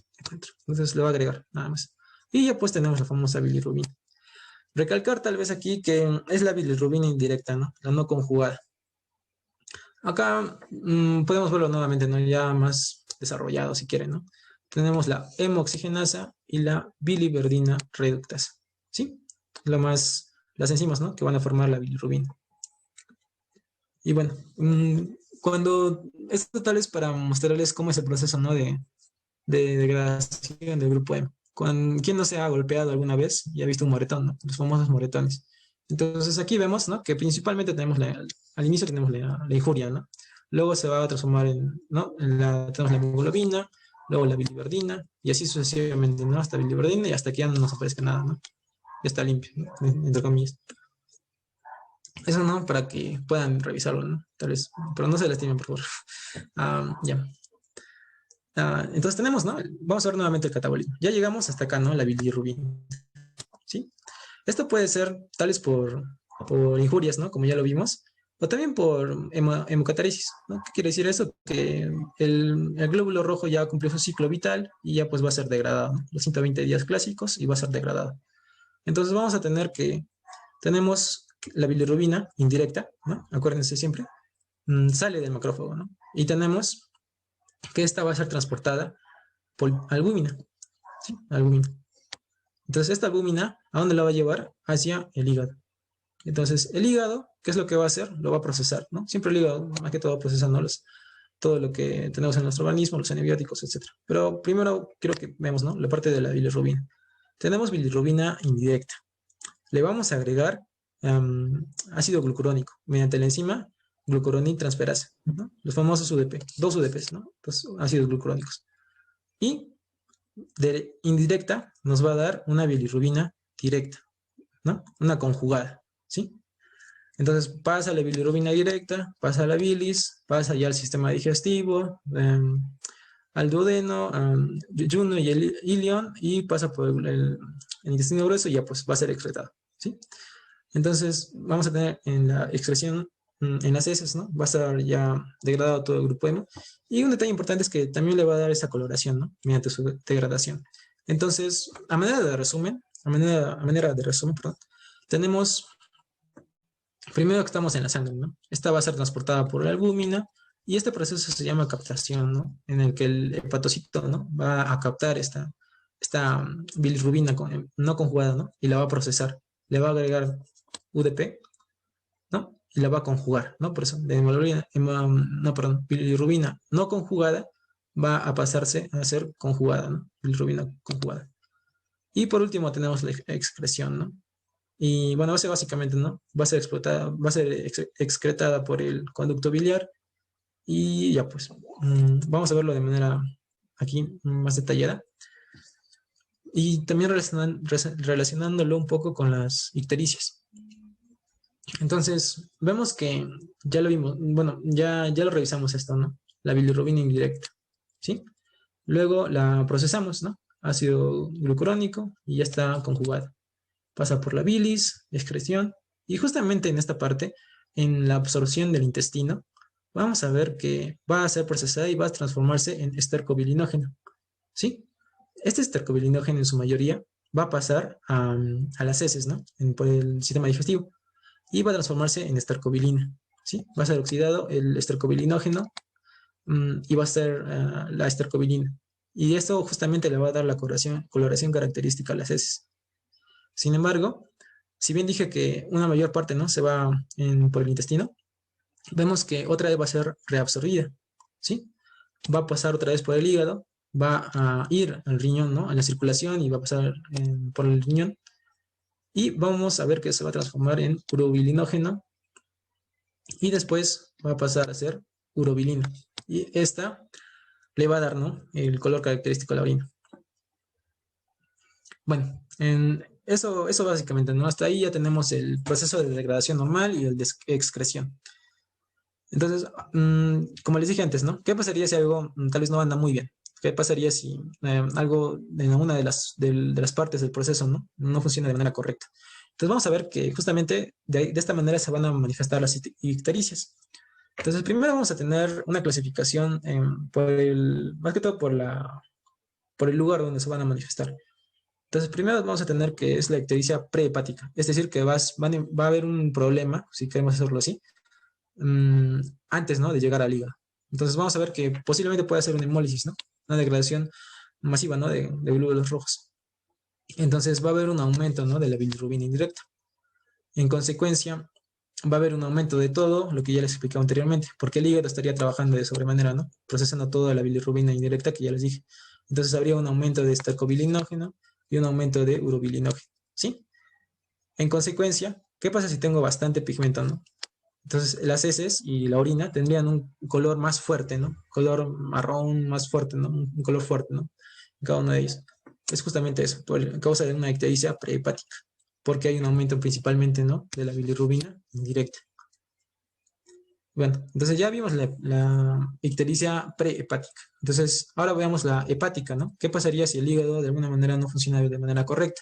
Entonces le va a agregar, nada más. Y ya pues tenemos la famosa bilirrubina. Recalcar tal vez aquí que es la bilirrubina indirecta, ¿no? La no conjugada. Acá podemos verlo nuevamente, ¿no? Ya más desarrollado si quieren, ¿no? Tenemos la hemoxigenasa y la biliverdina reductasa, ¿sí? Las enzimas, ¿no? Que van a formar la bilirrubina. Y bueno, cuando esto tal es para mostrarles cómo es el proceso, ¿no? De degradación del grupo M. ¿Quién no se ha golpeado alguna vez y ha visto un moretón, ¿no? Los famosos moretones. Entonces aquí vemos, ¿no? Que principalmente tenemos al inicio tenemos la injuria, ¿no? Luego se va a transformar ¿no? Tenemos la hemoglobina, luego la biliverdina, y así sucesivamente, ¿no? Hasta biliverdina y hasta que ya no nos aparezca nada, ¿no? Ya está limpio, ¿no? Entre comillas. Eso, ¿no? Para que puedan revisarlo, ¿no? Tal vez, pero no se lastimen, por favor. Ya. Entonces tenemos, ¿no? Vamos a ver nuevamente el catabolismo. Ya llegamos hasta acá, ¿no? La bilirrubina, ¿sí? Esto puede ser tales por injurias, ¿no? Como ya lo vimos, o también por hemocataresis, ¿no? ¿Qué quiere decir eso? Que el glóbulo rojo ya cumplió su ciclo vital y ya pues va a ser degradado, ¿no? Los 120 días clásicos y va a ser degradado. Entonces vamos a tener que, tenemos la bilirrubina indirecta, ¿no? Acuérdense siempre, sale del macrófago, ¿no? Y tenemos que esta va a ser transportada por albúmina, ¿sí? Albúmina. Entonces, esta albúmina, ¿a dónde la va a llevar? Hacia el hígado. Entonces, el hígado, ¿qué es lo que va a hacer? Lo va a procesar, ¿no? Siempre el hígado, más que todo, procesando todo lo que tenemos en nuestro organismo, los antibióticos, etc. Pero primero quiero que veamos, ¿no? La parte de la bilirrubina. Tenemos bilirrubina indirecta. Le vamos a agregar ácido glucurónico mediante la enzima glucuroniltransferasa, ¿no? Los famosos UDP, 2 UDPs, ¿no? Los ácidos glucurónicos. Y de indirecta nos va a dar una bilirrubina directa, ¿no? Una conjugada, ¿sí? Entonces pasa la bilirrubina directa, pasa a la bilis, pasa ya al sistema digestivo, al duodeno, yuyuno y el ilion, y pasa por el intestino grueso y ya pues va a ser excretado, ¿sí? Entonces vamos a tener en la excreción, en las heces, ¿no? Va a estar ya degradado todo el grupo hemo. Y un detalle importante es que también le va a dar esa coloración, ¿no? Mediante su degradación. Entonces, a manera de resumen, perdón, tenemos primero que estamos en la sangre, ¿no? Esta va a ser transportada por la albúmina y este proceso se llama captación, ¿no? En el que el hepatocito, ¿no? Va a captar esta bilirrubina no conjugada, ¿no? Y la va a procesar. Le va a agregar UDP, ¿no? Y la va a conjugar, ¿no? Por eso, de hemoglobina, no, perdón, bilirrubina no conjugada va a pasarse a ser conjugada, ¿no? Bilirrubina conjugada. Y por último tenemos la excreción, ¿no? Y bueno, básicamente, ¿no? Va a ser explotada, va a ser excretada por el conducto biliar y ya pues, vamos a verlo de manera aquí más detallada. Y también relacionándolo un poco con las ictericias. Entonces, vemos que ya lo vimos, bueno, ya lo revisamos esto, ¿no? La bilirrubina indirecta, ¿sí? Luego la procesamos, ¿no? Ácido glucurónico y ya está conjugada. Pasa por la bilis, excreción, y justamente en esta parte, en la absorción del intestino, vamos a ver que va a ser procesada y va a transformarse en estercobilinógeno, ¿sí? Este estercobilinógeno en su mayoría va a pasar a las heces, ¿no? Por el sistema digestivo y va a transformarse en estercobilina, ¿sí? Va a ser oxidado el estercobilinógeno y va a ser la estercobilina. Y esto justamente le va a dar la coloración característica a las heces. Sin embargo, si bien dije que una mayor parte, ¿no? Se va por el intestino, vemos que otra vez va a ser reabsorbida, ¿sí? Va a pasar otra vez por el hígado, va a ir al riñón, ¿no? A la circulación y va a pasar por el riñón. Y vamos a ver que se va a transformar en urobilinógeno y después va a pasar a ser urobilina. Y esta le va a dar, ¿no? El color característico a la orina. Bueno, eso básicamente, ¿no? Hasta ahí ya tenemos el proceso de degradación normal y el de excreción. Entonces, como les dije antes, ¿no? ¿Qué pasaría si algo tal vez no anda muy bien? ¿Qué pasaría si algo en una de las partes del proceso no funciona de manera correcta? Entonces vamos a ver que justamente de esta manera se van a manifestar las ictericias. Entonces primero vamos a tener una clasificación más que todo por el lugar donde se van a manifestar. Entonces primero vamos a tener que es la ictericia prehepática, es decir, que va a haber un problema, si queremos hacerlo así, mmm, antes, ¿no?, de llegar al hígado. Entonces vamos a ver que posiblemente puede ser una hemólisis, ¿no? Una degradación masiva, ¿no?, de glóbulos rojos. Entonces va a haber un aumento, ¿no?, de la bilirrubina indirecta. En consecuencia, va a haber un aumento de todo lo que ya les explicaba anteriormente, porque el hígado estaría trabajando de sobremanera, ¿no?, procesando toda la bilirrubina indirecta que ya les dije. Entonces habría un aumento de estercobilinógeno y un aumento de urobilinógeno, ¿sí? En consecuencia, ¿qué pasa si tengo bastante pigmento, no? Entonces, las heces y la orina tendrían un color más fuerte, ¿no? Color marrón más fuerte, ¿no? Un color fuerte, ¿no? En cada uno de ellos. Es justamente eso, por causa de una ictericia prehepática, porque hay un aumento principalmente, ¿no?, de la bilirrubina indirecta. Bueno, entonces ya vimos la ictericia prehepática. Entonces, ahora veamos la hepática, ¿no? ¿Qué pasaría si el hígado de alguna manera no funciona de manera correcta?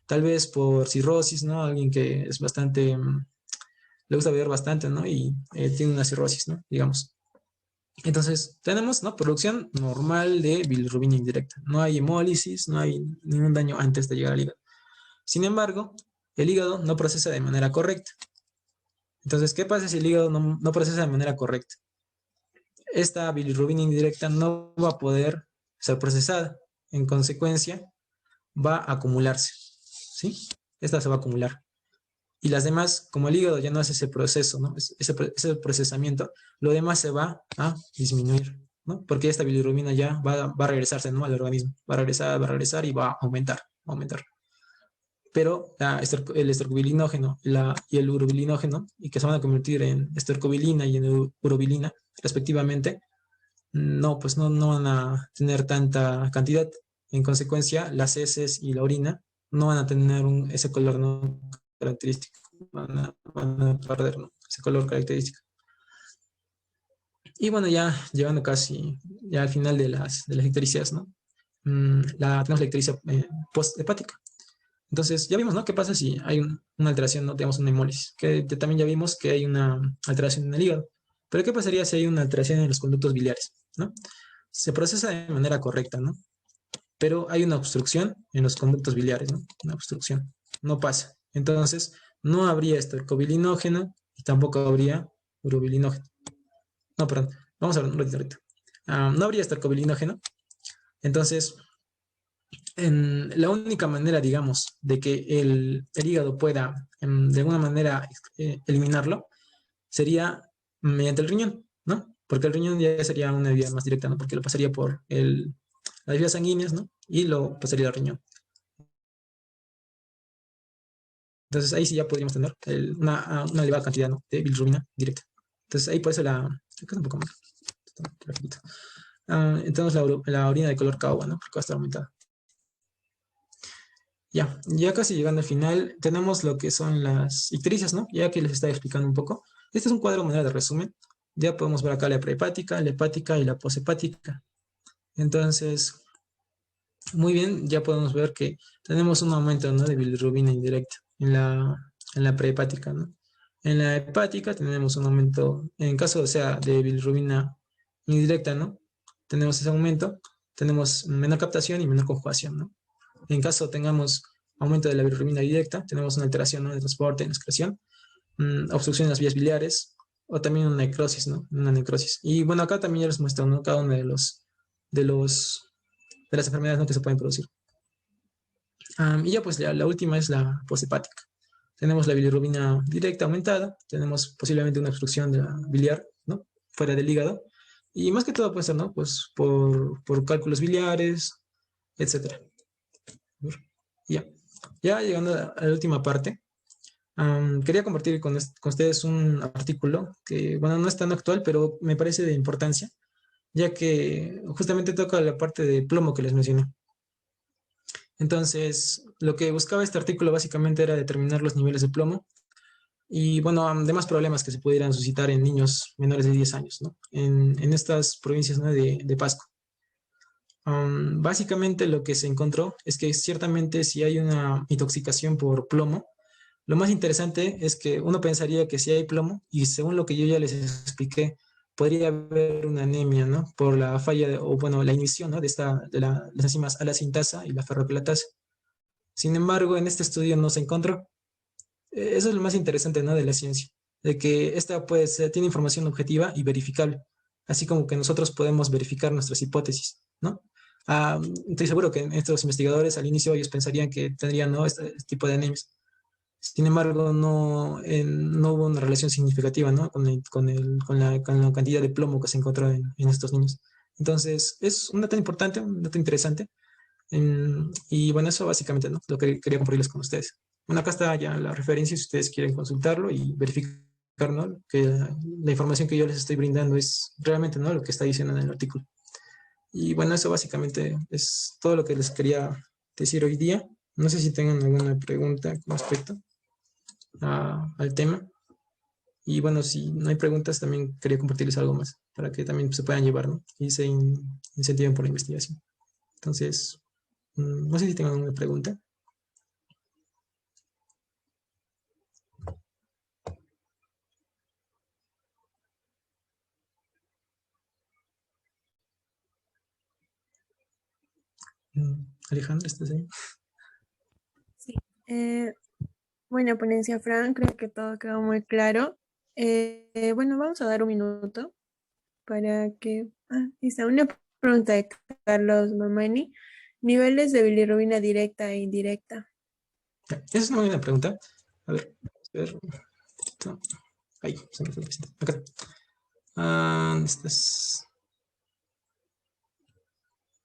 Tal vez por cirrosis, ¿no? Alguien que es bastante le gusta beber bastante, ¿no? Y tiene una cirrosis, ¿no? Digamos. Entonces, tenemos, ¿no?, producción normal de bilirrubina indirecta. No hay hemólisis, no hay ningún daño antes de llegar al hígado. Sin embargo, el hígado no procesa de manera correcta. Entonces, ¿qué pasa si el hígado no procesa de manera correcta? Esta bilirrubina indirecta no va a poder ser procesada. En consecuencia, va a acumularse, ¿sí? Esta se va a acumular. Y las demás, como el hígado ya no hace ese proceso, ¿no?, ese procesamiento, lo demás se va a disminuir, ¿no? Porque esta bilirrubina ya va a regresarse, ¿no?, al organismo, va a regresar y va a aumentar, a aumentar. Pero el estercobilinógeno y el urobilinógeno, y que se van a convertir en estercobilina y en urobilina, respectivamente, no, pues no van a tener tanta cantidad. En consecuencia, las heces y la orina no van a tener ese color no característico, van a perder, ¿no?, ese color característico. Y bueno, ya llegando casi ya al final de las ictericias, ¿no? Tenemos la ictericia post-hepática. Entonces, ya vimos, ¿no?, qué pasa si hay una alteración, ¿no?, digamos una hemólisis, que también ya vimos que hay una alteración en el hígado. Pero ¿qué pasaría si hay una alteración en los conductos biliares, ¿no? Se procesa de manera correcta, ¿no? Pero hay una obstrucción en los conductos biliares, ¿no? Una obstrucción. No pasa. Entonces, no habría estercobilinógeno y tampoco habría urobilinógeno. No, perdón. Vamos a ver un ratito. No habría estercobilinógeno. Entonces, la única manera, digamos, de que el hígado pueda de alguna manera eliminarlo sería mediante el riñón, ¿no? Porque el riñón ya sería una vía más directa, ¿no? Porque lo pasaría por las vías sanguíneas, ¿no? Y lo pasaría al riñón. Entonces ahí sí ya podríamos tener una elevada cantidad, ¿no?, de bilirrubina directa. Entonces ahí por eso acá un poco más. Entonces la orina de color caoba, ¿no?, porque va a estar aumentada. Ya casi llegando al final, tenemos lo que son las ictericias, ¿no? Ya que les estaba explicando un poco. Este es un cuadro manera de resumen. Ya podemos ver acá la prehepática, la hepática y la poshepática. Entonces, muy bien, ya podemos ver que tenemos un aumento, ¿no?, de bilirrubina indirecta en la prehepática, ¿no? En la hepática tenemos un aumento, en caso sea de bilirrubina indirecta, ¿no?, tenemos ese aumento, tenemos menor captación y menor conjugación, ¿no? En caso tengamos aumento de la bilirrubina directa, tenemos una alteración, ¿no?, de transporte, en excreción, obstrucción en las vías biliares, o también una necrosis, ¿no? Una necrosis. Y bueno, acá también ya les muestro, ¿no?, cada uno de los de las enfermedades, ¿no?, que se pueden producir. Y ya pues la última es la poshepática. Tenemos la bilirrubina directa aumentada, tenemos posiblemente una obstrucción de la biliar, ¿no?, fuera del hígado, y más que todo puede ser, ¿no?, pues por cálculos biliares, etcétera. Ya, ya llegando a la última parte, quería compartir con ustedes un artículo que, bueno, no es tan actual, pero me parece de importancia, ya que justamente toca la parte de plomo que les mencioné. Entonces, lo que buscaba este artículo básicamente era determinar los niveles de plomo Y bueno, demás problemas que se pudieran suscitar en niños menores de 10 años, ¿no? En estas provincias, ¿no? de Pasco. Básicamente lo que se encontró es que ciertamente si hay una intoxicación por plomo, lo más interesante es que uno pensaría que si hay plomo, y según lo que yo ya les expliqué, podría haber una anemia, ¿no? Por la falla, o bueno, la inhibición, ¿no? De las enzimas ala-sintasa y la ferroquilatasa. Sin embargo, en este estudio no se encontró. Eso es lo más interesante, ¿no? De la ciencia, de que esta pues tiene información objetiva y verificable, así como que nosotros podemos verificar nuestras hipótesis, ¿no? Estoy seguro que estos investigadores al inicio ellos pensarían que tendrían, ¿no? Este tipo de anemias. Sin embargo, no, no hubo una relación significativa, ¿no? Con la cantidad de plomo que se encontró en estos niños. Entonces, es un dato importante, un dato interesante. Y bueno, eso básicamente, ¿no? Lo que quería compartirles con ustedes. Bueno, acá está ya la referencia si ustedes quieren consultarlo y verificar, ¿no? Que la información que yo les estoy brindando es realmente, ¿no? Lo que está diciendo en el artículo. Y bueno, eso básicamente es todo lo que les quería decir hoy día. No sé si tengan alguna pregunta con respecto al tema. Y bueno, si no hay preguntas, también quería compartirles algo más para que también se puedan llevar, ¿no? Y se incentiven por la investigación. Entonces, no sé si tengan alguna pregunta. Alejandra, ¿estás ahí? Sí. Buena ponencia, Fran. Creo que todo quedó muy claro. Bueno, vamos a dar un minuto para que... Ah, ahí está una pregunta de Carlos Mamani. Niveles de bilirrubina directa e indirecta. Ya, esa es una buena pregunta. A ver, ahí, se me fue la pista. Acá. ¿Dónde estás?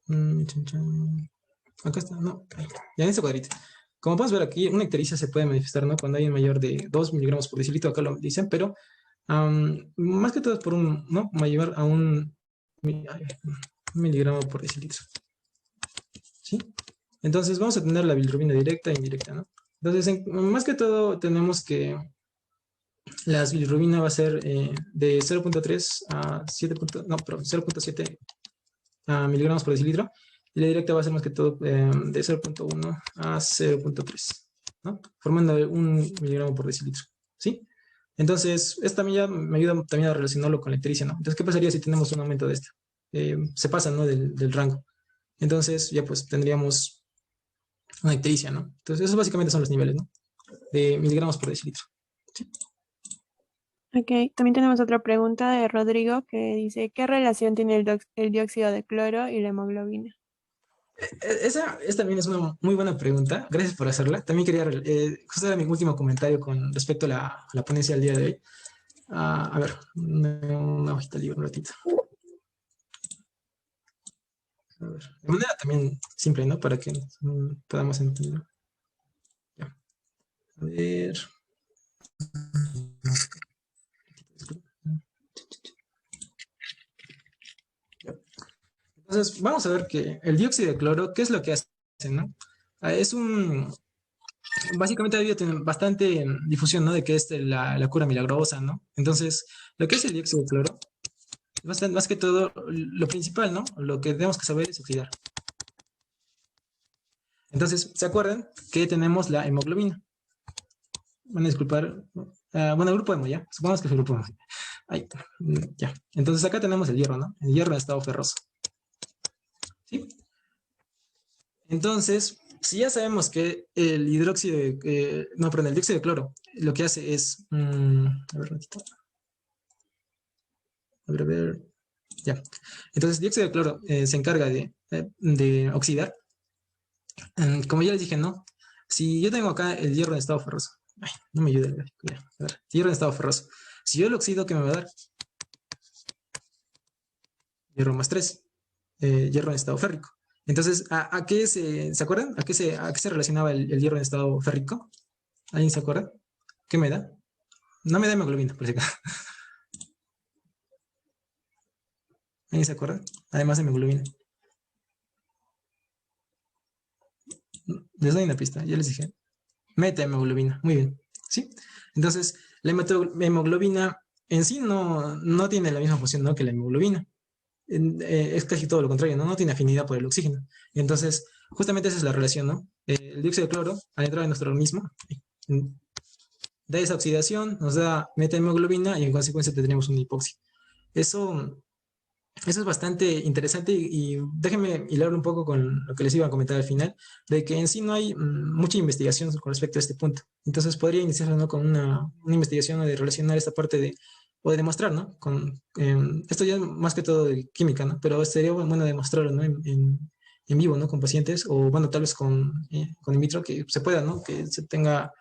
Chan, chan. Acá está, no, ahí. Ya en este cuadrito. Como podemos ver aquí, una ictericia se puede manifestar, ¿no? Cuando hay un mayor de 2 miligramos por decilitro, acá lo dicen, pero más que todo es por un, ¿no? Mayor a un miligramo por decilitro. ¿Sí? Entonces vamos a tener la bilirrubina directa e indirecta, ¿no? Entonces, más que todo tenemos que la bilirrubina va a ser de 0.3 a 7, no, perdón, 0.7 miligramos por decilitro. Y la directa va a ser más que todo de 0.1 a 0.3, ¿no? Formando un miligramo por decilitro, ¿sí? Entonces, esto también ya me ayuda también a relacionarlo con la ictericia, ¿no? Entonces, ¿qué pasaría si tenemos un aumento de esto? Se pasa, ¿no? Del rango. Entonces, ya pues tendríamos una ictericia, ¿no? Entonces, esos básicamente son los niveles, ¿no? De miligramos por decilitro. ¿Sí? Ok, también tenemos otra pregunta de Rodrigo que dice, ¿qué relación tiene el dióxido de cloro y la hemoglobina? Esa también es una muy buena pregunta. Gracias por hacerla. También quería, justo era mi último comentario con respecto a la ponencia del día de hoy. A ver, una hojita libre un ratito. A ver, de manera también simple, ¿no? Para que podamos entender. Ya. A ver. Ya. Entonces, vamos a ver que el dióxido de cloro, ¿qué es lo que hace, no? Es un, básicamente ha habido bastante difusión, ¿no? De que es la cura milagrosa, ¿no? Entonces, lo que es el dióxido de cloro, más que todo, lo principal, ¿no? Lo que tenemos que saber es oxidar. Entonces, ¿se acuerdan que tenemos la hemoglobina? Van a disculpar. Bueno, el grupo hemo, ¿ya? Supongamos que es el grupo hemo. Ahí, ya. Entonces, acá tenemos el hierro, ¿no? El hierro en estado ferroso. ¿Sí? Entonces, si ya sabemos que el hidróxido no, perdón, el dióxido de cloro lo que hace es, a ver, ratito. A ver, ya. Entonces, el dióxido de cloro se encarga de oxidar. Como ya les dije, ¿no? Si yo tengo acá el hierro en estado ferroso, ay, no me ayuda el gráfico, ya. A ver, hierro en estado ferroso. Si yo lo oxido, ¿qué me va a dar? Hierro más 3, hierro en estado férrico. Entonces, ¿a qué se acuerdan? ¿A qué se relacionaba el hierro en estado férrico? ¿Alguien se acuerda? ¿Qué me da? No me da hemoglobina, por si acaso. ¿Alguien se acuerda? Además de hemoglobina. Les doy una pista, ya les dije. Meta hemoglobina, muy bien. ¿Sí? Entonces, hemoglobina en sí no tiene la misma función, ¿no?, que la hemoglobina. Es casi todo lo contrario, ¿no? No tiene afinidad por el oxígeno. Y entonces, justamente esa es la relación, ¿no? El dióxido de cloro, al entrar en nuestro organismo, da esa oxidación, nos da metahemoglobina y en consecuencia tendremos una hipoxia. Eso, eso es bastante interesante y déjenme hilar un poco con lo que les iba a comentar al final, de que en sí no hay mucha investigación con respecto a este punto. Entonces podría iniciarse, ¿no?, con una investigación de relacionar esta parte de, o de demostrar, ¿no? Esto ya más que todo de química, ¿no? Pero sería bueno demostrarlo, ¿no? En vivo, ¿no? Con pacientes o, bueno, tal vez con in vitro, que se pueda, ¿no? Que se tenga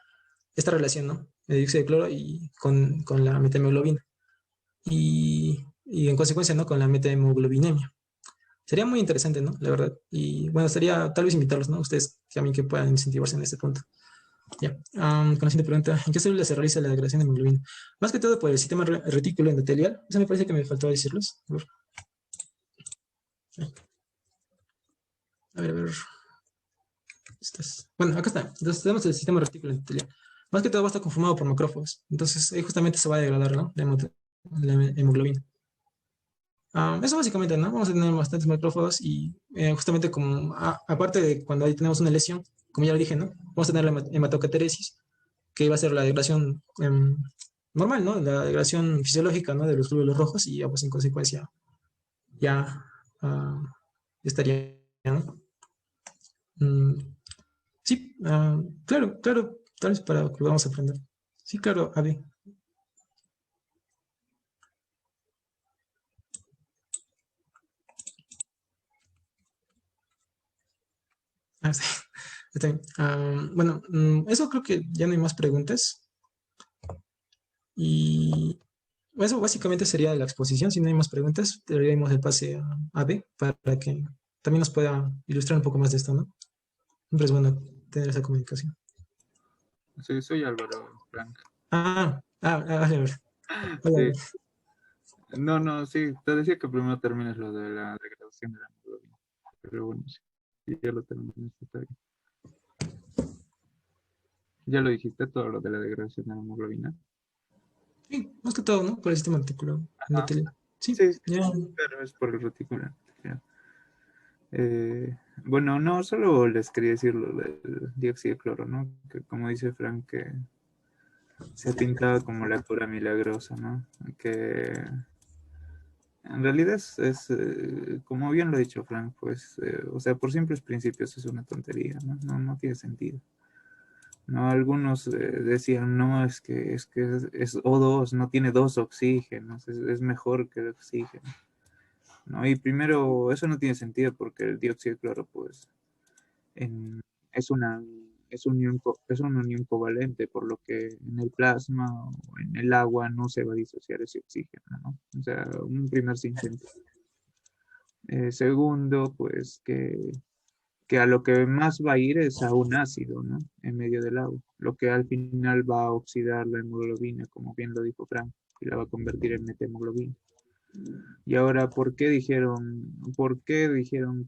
esta relación, ¿no? De dióxido de cloro y con la metahemoglobina. Y en consecuencia, ¿no?, con la metahemoglobinemia. Sería muy interesante, ¿no? La verdad. Y bueno, estaría tal vez invitarlos, ¿no? Ustedes también que puedan incentivarse en este punto. Ya. Con la siguiente pregunta. ¿En qué célula se realiza la degradación de hemoglobina? Más que todo por el sistema retículo endotelial. Eso me parece que me faltó decirlos. A ver. A ver. Bueno, acá está. Entonces tenemos el sistema retículo endotelial. Más que todo va a estar conformado por macrófagos. Entonces ahí justamente se va a degradar, ¿no?, la hemoglobina. Eso básicamente, ¿no? Vamos a tener bastantes macrófagos y justamente como, aparte de cuando ahí tenemos una lesión, como ya lo dije, ¿no? Vamos a tener la hematocateresis, que va a ser la degradación normal, ¿no? La degradación fisiológica, ¿no?, de los glóbulos rojos y ya, pues en consecuencia ya estaría, ¿no? Mm, sí, claro, claro, tal vez para que lo vamos a aprender. Sí, claro, Avi. Sí, está bien. Bueno, eso creo que ya no hay más preguntas. Y eso básicamente sería la exposición. Si no hay más preguntas, le daríamos el pase a B para que también nos pueda ilustrar un poco más de esto, ¿no? Siempre es bueno tener esa comunicación. Sí, soy Álvaro Frank. A ver. Sí. Hola. No, sí, te decía que primero termines lo de la degradación de la hemoglobina. Pero bueno, sí, sí, ya lo terminaste, está bien. Ya lo dijiste todo lo de la degradación de la hemoglobina. Sí, más que todo, ¿no? Por el sistema articulado Ajá. endotelio. Sí, Sí, sí, ya. pero es por el reticular. Bueno, no, solo les quería decir lo del dióxido de cloro, ¿no? Que como dice Frank, que se pintaba como la cura milagrosa, ¿no? Que en realidad como bien lo ha dicho Frank, pues, o sea, por simples principios es una tontería, ¿no? No tiene sentido. ¿No? Algunos decían, no, es O2, no tiene dos oxígenos, es mejor que el oxígeno. ¿No? Y primero, eso no tiene sentido porque el dióxido de cloro, pues, en- es una, es una unión covalente, por lo que en el plasma o en el agua no se va a disociar ese oxígeno, ¿no? O sea, un primer sinsentido. Segundo, pues que a lo que más va a ir es a un ácido, ¿no? En medio del agua, lo que al final va a oxidar la hemoglobina, como bien lo dijo Frank, y la va a convertir en methemoglobina. Y ahora, por qué dijeron,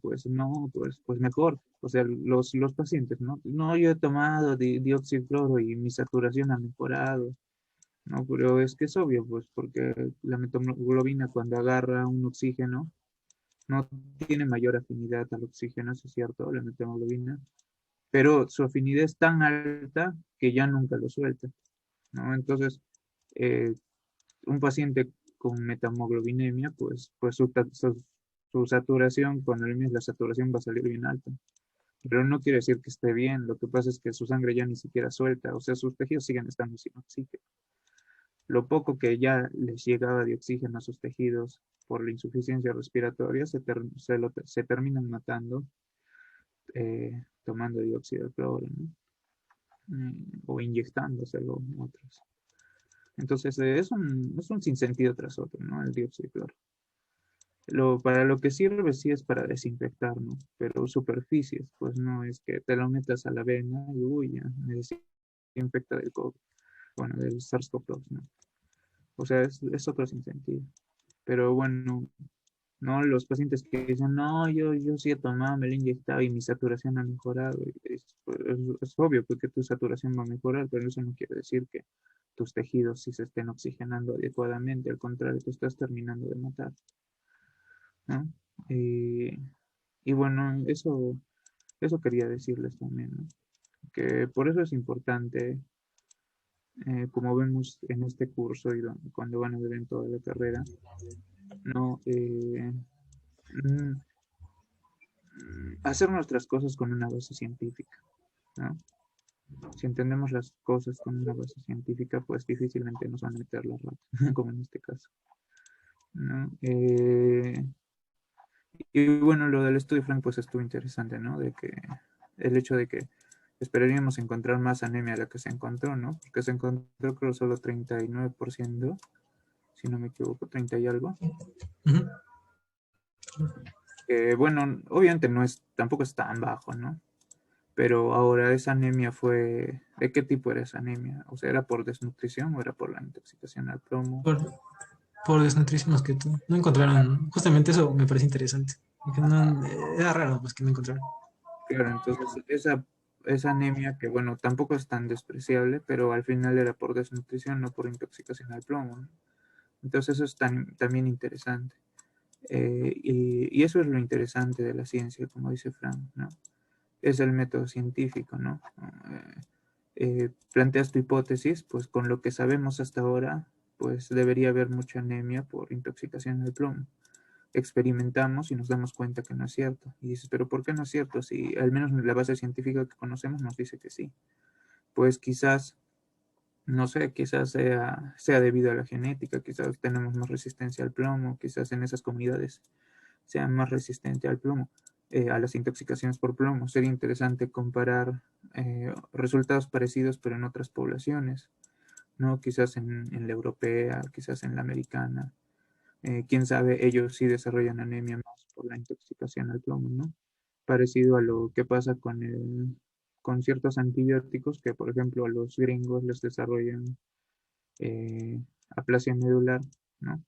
pues no, pues mejor? O sea, los pacientes, ¿no? No, yo he tomado dióxido de cloro y mi saturación ha mejorado, ¿no? Pero es que es obvio, pues, porque la methemoglobina cuando agarra un oxígeno, no tiene mayor afinidad al oxígeno, eso es cierto, la methemoglobina, pero su afinidad es tan alta que ya nunca lo suelta, ¿no? Entonces, eh, un paciente con metamoglobinemia, pues su saturación, cuando le mides la saturación va a salir bien alta. Pero no quiere decir que esté bien, lo que pasa es que su sangre ya ni siquiera suelta, o sea, sus tejidos siguen estando sin oxígeno. Lo poco que ya les llegaba de oxígeno a sus tejidos por la insuficiencia respiratoria se terminan matando tomando dióxido de cloro, ¿no? O inyectándoselo otros. Entonces es un sinsentido tras otro, ¿no? El dióxido de cloro. Para lo que sirve sí es para desinfectar, ¿no? Pero superficies, pues no es que te lo metas a la vena y uy, ya, me desinfecta del COVID, bueno, del SARS-CoV-2, ¿no? O sea, es otro sinsentido. Pero bueno, no, los pacientes que dicen, no, yo sí he tomado, me lo he inyectado y mi saturación ha mejorado. Es obvio porque tu saturación va a mejorar, pero eso no quiere decir que tus tejidos sí se estén oxigenando adecuadamente, al contrario, te estás terminando de matar, ¿no? Y bueno, eso quería decirles también, ¿no? Que por eso es importante, como vemos en este curso y cuando van a ver en toda la carrera, ¿no? Mm, hacer nuestras cosas con una base científica, ¿no? Si entendemos las cosas con una base científica, pues difícilmente nos van a meter la rata, como en este caso, ¿no? Y bueno, lo del estudio Frank pues estuvo interesante, ¿no? De que el hecho de que esperaríamos encontrar más anemia de la que se encontró, ¿no? Porque se encontró creo solo 39%, si no me equivoco, 30 y algo. Ujú. Bueno, obviamente no es, tampoco es tan bajo, ¿no? Pero ahora esa anemia fue, ¿de qué tipo era esa anemia? O sea, ¿era por desnutrición o era por la intoxicación al plomo? Por, por desnutrición más que todo. No encontraron, justamente eso me parece interesante. Porque era raro pues que no encontraron. Claro, entonces esa anemia que, bueno, tampoco es tan despreciable, pero al final era por desnutrición, no por intoxicación al plomo, ¿no? Entonces eso es también interesante. Y eso es lo interesante de la ciencia, como dice Frank, ¿no? Es el método científico, ¿no? Planteas tu hipótesis, pues con lo que sabemos hasta ahora, pues debería haber mucha anemia por intoxicación al plomo. Experimentamos y nos damos cuenta que no es cierto. Y dices, pero ¿por qué no es cierto? Si al menos la base científica que conocemos nos dice que sí. Pues quizás, no sé, quizás sea debido a la genética, quizás tenemos más resistencia al plomo, quizás en esas comunidades sean más resistentes al plomo, a las intoxicaciones por plomo. Sería interesante comparar resultados parecidos, pero en otras poblaciones, ¿no? Quizás en la europea, quizás en la americana. Quién sabe, ellos sí desarrollan anemia más por la intoxicación al plomo, ¿no? Parecido a lo que pasa con ciertos antibióticos que, por ejemplo, a los gringos les desarrollan aplasia medular, ¿no?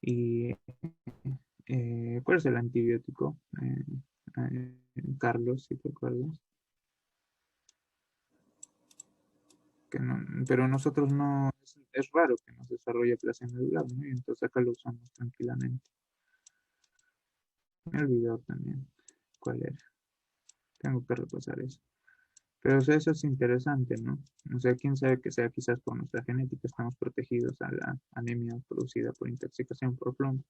Y ¿cuál es el antibiótico? Carlos, si te acuerdas. Que no, pero nosotros no, es raro que nos desarrolle aplasia medular, ¿no? Y entonces acá lo usamos tranquilamente. Me he olvidado también cuál era. Tengo que repasar eso. Pero o sea, eso es interesante, ¿no? O sea, quién sabe que sea quizás por nuestra genética estamos protegidos a la anemia producida por intoxicación por plomo,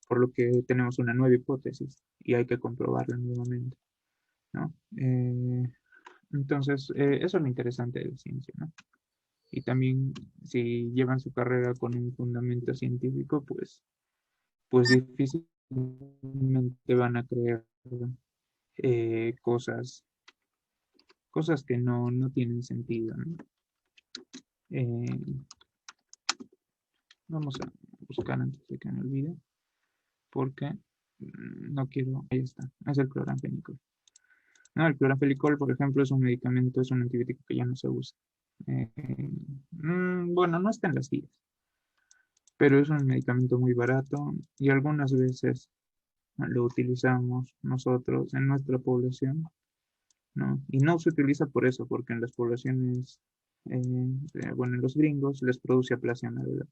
por lo que tenemos una nueva hipótesis y hay que comprobarla nuevamente, ¿no? Entonces, eso es lo interesante de la ciencia, ¿no? Y también si llevan su carrera con un fundamento científico, pues difícilmente van a creer cosas, cosas que no tienen sentido, ¿no? Eh, Vamos a buscar antes de que me olvide, porque no quiero, ahí está, es el cloranfenicol. No, el cloranfenicol, por ejemplo, es un medicamento, es un antibiótico que ya no se usa. Eh, bueno, no está en las guías, pero es un medicamento muy barato y algunas veces lo utilizamos nosotros en nuestra población, ¿no? Y no se utiliza por eso, porque en las poblaciones, bueno, en los gringos les produce aplasia medular.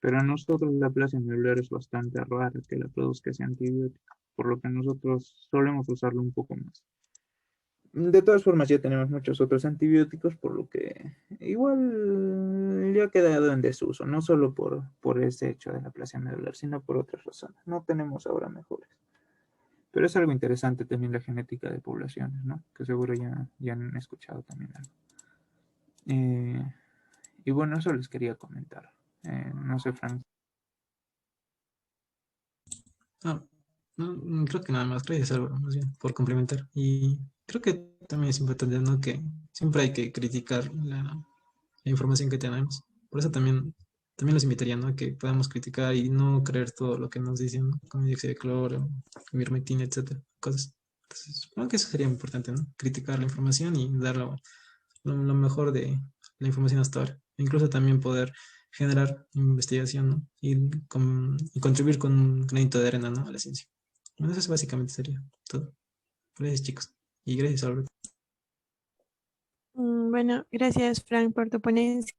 Pero a nosotros la aplasia medular es bastante rara que la produzca ese antibiótico, por lo que nosotros solemos usarlo un poco más. De todas formas, ya tenemos muchos otros antibióticos, por lo que igual ya ha quedado en desuso, no solo por ese hecho de la aplasia medular, sino por otras razones. No tenemos ahora mejores. Pero es algo interesante también la genética de poblaciones, ¿no? Que seguro ya han escuchado también algo. Eh, y bueno, eso les quería comentar. No sé, Frank. Ah, creo que nada más, gracias Álvaro, más bien, por complementar. Y creo que también es importante, ¿no? Que siempre hay que criticar la información que tenemos. Por eso también los invitaría, ¿no? Que podamos criticar y no creer todo lo que nos dicen, ¿no? Como dióxido de cloro, ivermectina, etcétera, cosas. Entonces, supongo que eso sería importante, ¿no? Criticar la información y dar lo mejor de la información hasta ahora. Incluso también poder generar investigación, ¿no? Y contribuir con un granito de arena, ¿no? A la ciencia. Bueno, eso básicamente sería todo. Gracias, chicos. Y gracias, Albert. Bueno, gracias, Frank, por tu ponencia.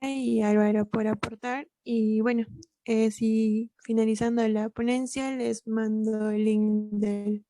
y Álvaro por aportar. Y bueno, si finalizando la ponencia les mando el link del